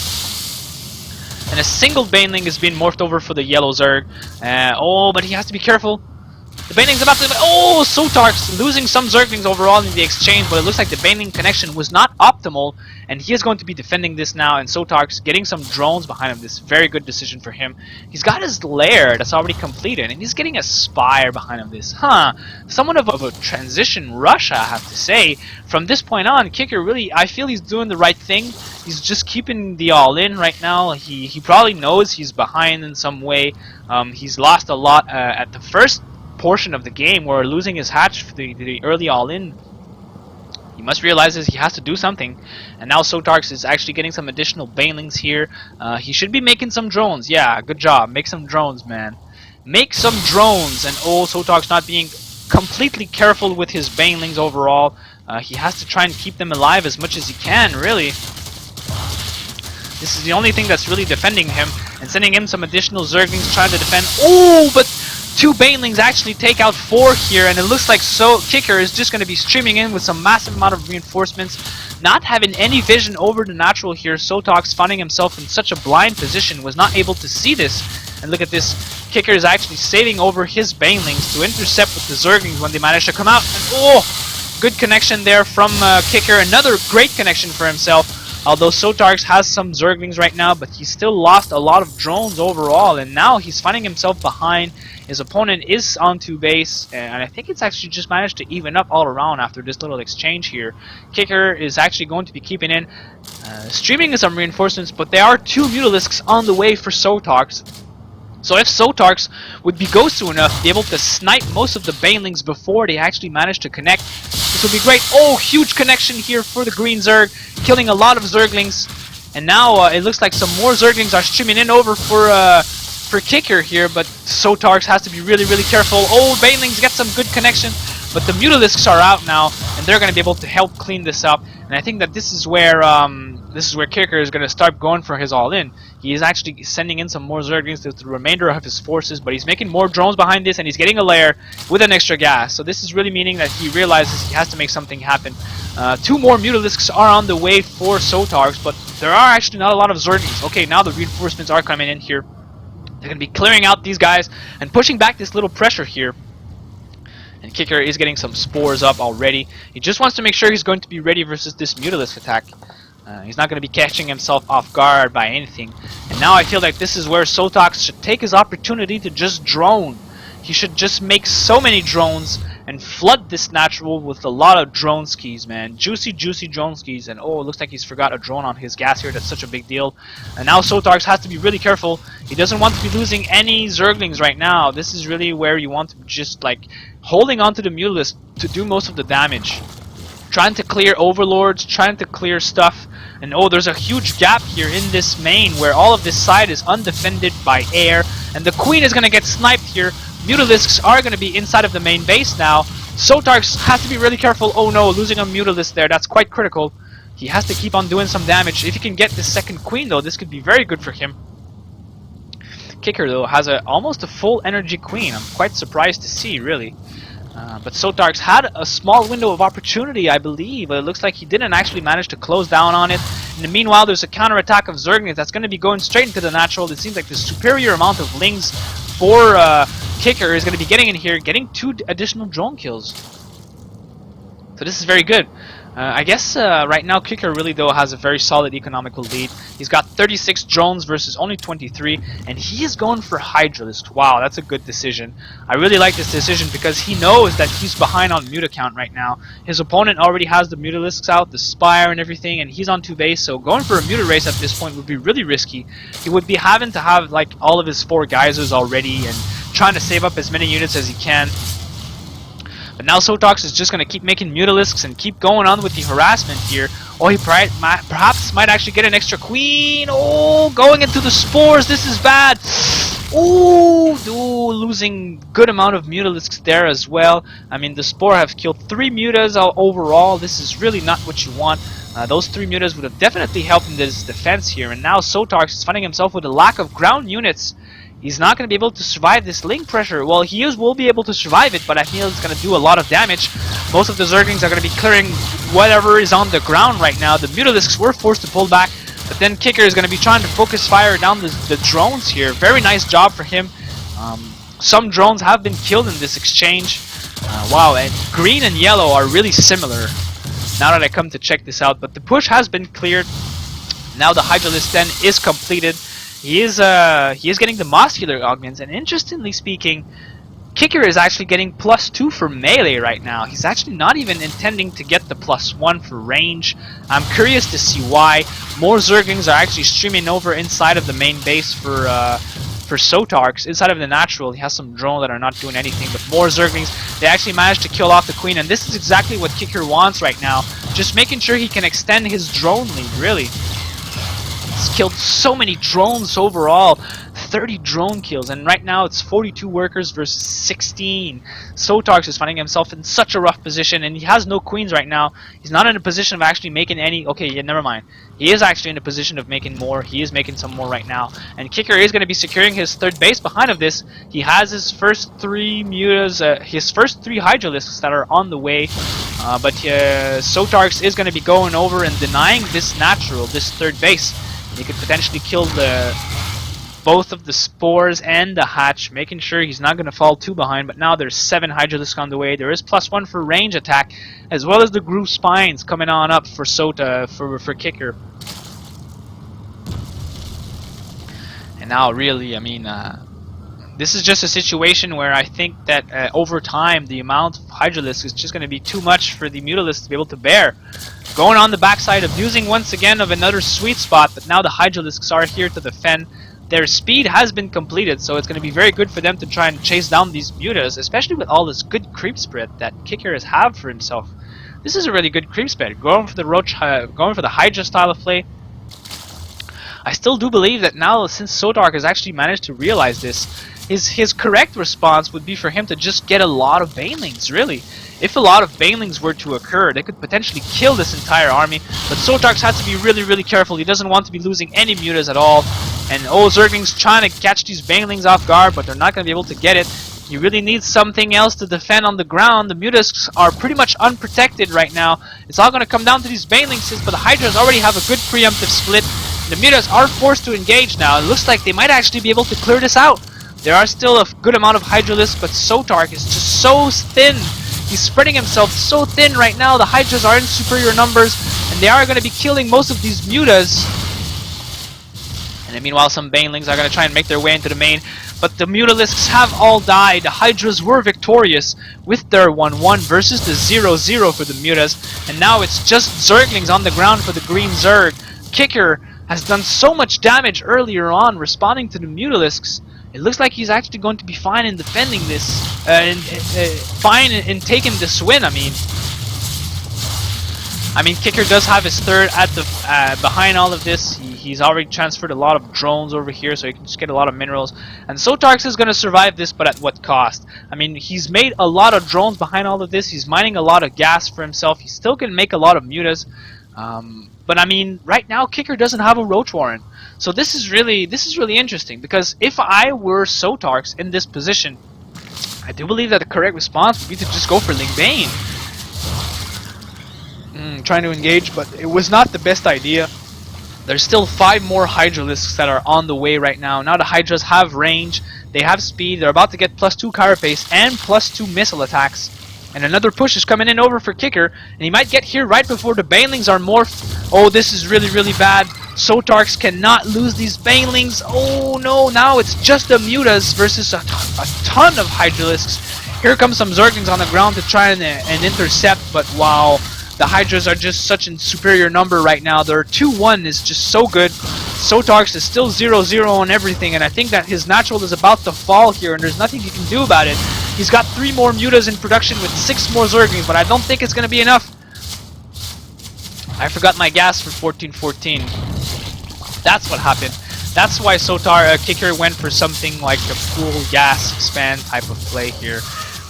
and a single Baneling is being morphed over for the yellow Zerg. Oh, but he has to be careful. The Baneling's about to... Oh, Sotarks losing some Zerglings overall in the exchange, but it looks like the Baneling connection was not optimal, and he is going to be defending this now, and Sotarks getting some drones behind him. This very good decision for him. He's got his lair that's already completed, and he's getting a Spire behind him. This, somewhat of a transition rush, I have to say. From this point on, Kicker really, I feel he's doing the right thing. He's just keeping the all-in right now. He probably knows he's behind in some way. He's lost a lot at the first portion of the game where losing his hatch for the early all-in. He must realize he has to do something, and now Sotarks is actually getting some additional Banelings here. He should be making some drones. Yeah, good job. Make some drones, man. Make some drones. And oh, Sotarks not being completely careful with his Banelings overall. He has to try and keep them alive as much as he can, really. This is the only thing that's really defending him, and sending him some additional Zerglings trying to defend. Oh, but 2 Banelings actually take out 4 here, and it looks like Kicker is just going to be streaming in with some massive amount of reinforcements. Not having any vision over the natural here, Sotarks finding himself in such a blind position, was not able to see this. And look at this, Kicker is actually sailing over his Banelings to intercept with the Zerglings when they manage to come out. And oh, good connection there from Kicker, another great connection for himself. Although Sotarks has some Zerglings right now, but he still lost a lot of drones overall, and now he's finding himself behind. His opponent is onto base, and I think it's actually just managed to even up all around after this little exchange here. Kicker is actually going to be keeping in, streaming some reinforcements, but there are 2 Mutalisks on the way for Sotarks. So if Sotarks would be Gosu enough, be able to snipe most of the Banelings before they actually manage to connect, this would be great. Oh, huge connection here for the green Zerg, killing a lot of Zerglings. And now it looks like some more Zerglings are streaming in over for Kicker here, but Sotarks has to be really, really careful. Oh, Banelings get some good connection, but the Mutalisks are out now, and they're going to be able to help clean this up. And I think that this is where Kicker is going to start going for his all-in. He is actually sending in some more Zerglings to the remainder of his forces, but he's making more drones behind this, and he's getting a lair with an extra gas. So this is really meaning that he realizes he has to make something happen. 2 more Mutalisks are on the way for Sotarks, but there are actually not a lot of Zerglings. Okay, now the reinforcements are coming in here. They're going to be clearing out these guys and pushing back this little pressure here. And Kicker is getting some spores up already. He just wants to make sure he's going to be ready versus this Mutalisk attack. He's not going to be catching himself off guard by anything. And now I feel like this is where Sotarks should take his opportunity to just drone. He should just make so many drones and flood this natural with a lot of drone skis, man. Juicy, juicy drone skis. And oh, it looks like he's forgot a drone on his gas here. That's such a big deal. And now Sotarks has to be really careful. He doesn't want to be losing any Zerglings right now. This is really where you want to just like holding onto the Mutalisk to do most of the damage. Trying to clear Overlords, trying to clear stuff. And oh, there's a huge gap here in this main where all of this side is undefended by air. And the Queen is going to get sniped here. Mutalisks are going to be inside of the main base now. Sotarks has to be really careful. Oh no, losing a Mutalisk there. That's quite critical. He has to keep on doing some damage. If he can get the second queen though, this could be very good for him. Kicker though has almost a full energy queen. I'm quite surprised to see, really. But Sotarks had a small window of opportunity, I believe, but it looks like he didn't actually manage to close down on it. In the meanwhile, there's a counterattack of Zerglings that's going to be going straight into the natural. It seems like the superior amount of Lings for Kicker is going to be getting in here, getting 2 additional drone kills. So this is very good. I guess right now Kicker really though has a very solid economical lead. He's got 36 drones versus only 23, and he is going for Hydralisk. Wow, that's a good decision. I really like this decision because he knows that he's behind on Muta count right now. His opponent already has the Mutalisks out, the Spire and everything, and he's on 2 base, so going for a Muta race at this point would be really risky. He would be having to have like all of his 4 geysers already and trying to save up as many units as he can. But now Sotarks is just going to keep making Mutalisks and keep going on with the harassment here. Oh, he perhaps might actually get an extra queen. Oh, going into the spores. This is bad. Ooh, losing good amount of Mutalisks there as well. I mean, the spore have killed 3 Mutas overall. This is really not what you want. Those 3 Mutas would have definitely helped in this defense here. And now Sotarks is finding himself with a lack of ground units. He's not going to be able to survive this link pressure. Well, he will be able to survive it, but I feel it's going to do a lot of damage. Most of the Zerglings are going to be clearing whatever is on the ground right now. The Mutalisks were forced to pull back, but then Kicker is going to be trying to focus fire down the drones here. Very nice job for him. Some drones have been killed in this exchange. Wow, and green and yellow are really similar now that I come to check this out. But the push has been cleared. Now the Hydralisk then is completed. He is getting the muscular augments, and interestingly speaking, Kicker is actually getting +2 for melee right now. He's actually not even intending to get the +1 for range. I'm curious to see why. More Zerglings are actually streaming over inside of the main base for Sotarks. Inside of the natural, he has some drones that are not doing anything, but more Zerglings. They actually managed to kill off the queen, and this is exactly what Kicker wants right now. Just making sure he can extend his drone lead, really. He's killed so many drones overall. 30 drone kills, and right now it's 42 workers versus 16. Sotarks is finding himself in such a rough position, and he has no queens right now. He's not in a position of actually making any... Okay, yeah, never mind. He is actually in a position of making more. He is making some more right now. And Kicker is going to be securing his 3rd base behind of this. He has his first 3 Mutas, his first 3 Hydralisks that are on the way. But Sotarks is going to be going over and denying this natural, this 3rd base. He could potentially kill both of the spores and the hatch, making sure he's not going to fall too behind. But now there's 7 Hydralisks on the way. There is +1 for range attack, as well as the Groove Spines coming on up for for Kicker. And now, really, I mean, this is just a situation where I think that over time, the amount of Hydralisks is just going to be too much for the Mutalisks to be able to bear. Going on the backside, abusing once again of another sweet spot, but now the Hydralisks are here to defend. Their speed has been completed, so it's going to be very good for them to try and chase down these Mutas, especially with all this good creep spread that Kicker has have for himself. This is a really good creep spread. Going for the Hydra style of play. I still do believe that now, since Sotark has actually managed to realize this, his correct response would be for him to just get a lot of Banelings, really. If a lot of Banelings were to occur, they could potentially kill this entire army, but Sotarks has to be really, really careful. He doesn't want to be losing any Mutas at all. And Zerglings trying to catch these Banelings off guard, but they're not going to be able to get it. He really needs something else to defend on the ground. The Mutas are pretty much unprotected right now. It's all going to come down to these Banelings, but the Hydras already have a good preemptive split. The Mutas are forced to engage now. It looks like they might actually be able to clear this out. There are still a good amount of Hydralisks, but Sotark is just so thin. He's spreading himself so thin right now. The Hydras are in superior numbers, and they are going to be killing most of these Mutas. And then meanwhile, some Banelings are going to try and make their way into the main. But the Mutalisks have all died. The Hydras were victorious with their 1-1 versus the 0-0 for the Mutas. And now it's just Zerglings on the ground for the Green Zerg. Kicker has done so much damage earlier on responding to the Mutalisks. It looks like he's actually going to be fine in defending this, fine in taking this win. I mean, Kicker does have his 3rd at the behind all of this. He's already transferred a lot of drones over here, so he can just get a lot of minerals. And Sotarks is going to survive this, but at what cost? I mean, he's made a lot of drones behind all of this. He's mining a lot of gas for himself. He still can make a lot of Mutas. But I mean, right now Kicker doesn't have a Roach Warren, so this is really interesting, because if I were Sotarks in this position, I do believe that the correct response would be to just go for Ling Bane. Trying to engage, but it was not the best idea. There's still 5 more Hydralisks that are on the way right now. Now the Hydras have range, they have speed, they're about to get +2 carapace and +2 missile attacks. And another push is coming in over for Kicker, and he might get here right before the Banelings are morphed. Oh, this is really bad. Sotarks cannot lose these Banelings. Oh no, now it's just the Mutas versus a ton of Hydralisks. Here comes some Zerglings on the ground to try and intercept, but wow. The Hydras are just such a superior number right now. Their 2-1 is just so good. Sotarks is still 0-0 on everything, and I think that his natural is about to fall here, and there's nothing he can do about it. He's got 3 more Mutas in production with 6 more Zerglings, but I don't think it's going to be enough. I forgot my gas for 14-14. That's what happened. That's why Kicker went for something like a full gas expand type of play here.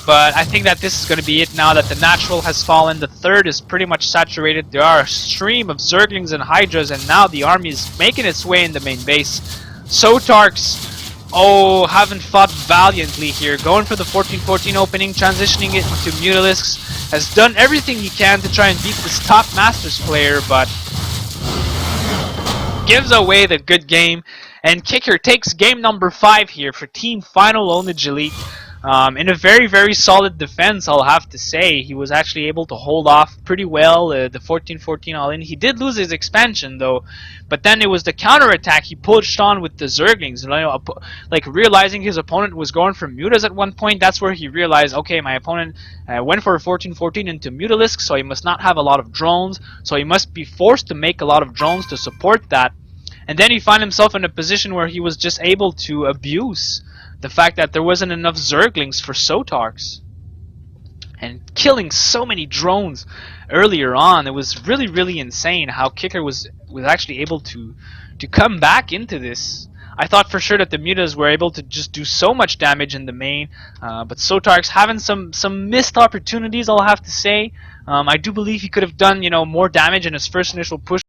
But I think that this is going to be it now that the natural has fallen. The third is pretty much saturated. There are a stream of Zerglings and Hydras, and now the army is making its way in the main base. Sotarks, oh, haven't fought valiantly here. Going for the 14-14 opening, transitioning it into Mutalisks. Has done everything he can to try and beat this top Masters player, but gives away the good game. And Kicker takes game number 5 here for Team Final Ownage Elite. In a very solid defense, I'll have to say. He was actually able to hold off pretty well the 14-14 all-in. He did lose his expansion though, but then it was the counterattack he pushed on with the Zerglings. Like realizing his opponent was going for Mutas at one point, that's where he realized, okay, my opponent went for a 14-14 into Mutalisk, so he must not have a lot of drones, so he must be forced to make a lot of drones to support that. And then he found himself in a position where he was just able to abuse the fact that there wasn't enough Zerglings for Sotarks. And killing so many drones earlier on, it was really insane how Kicker was actually able to come back into this. I thought for sure that the Mutas were able to just do so much damage in the main, but Sotarks having some missed opportunities, I'll have to say. I do believe he could have done more damage in his first initial push.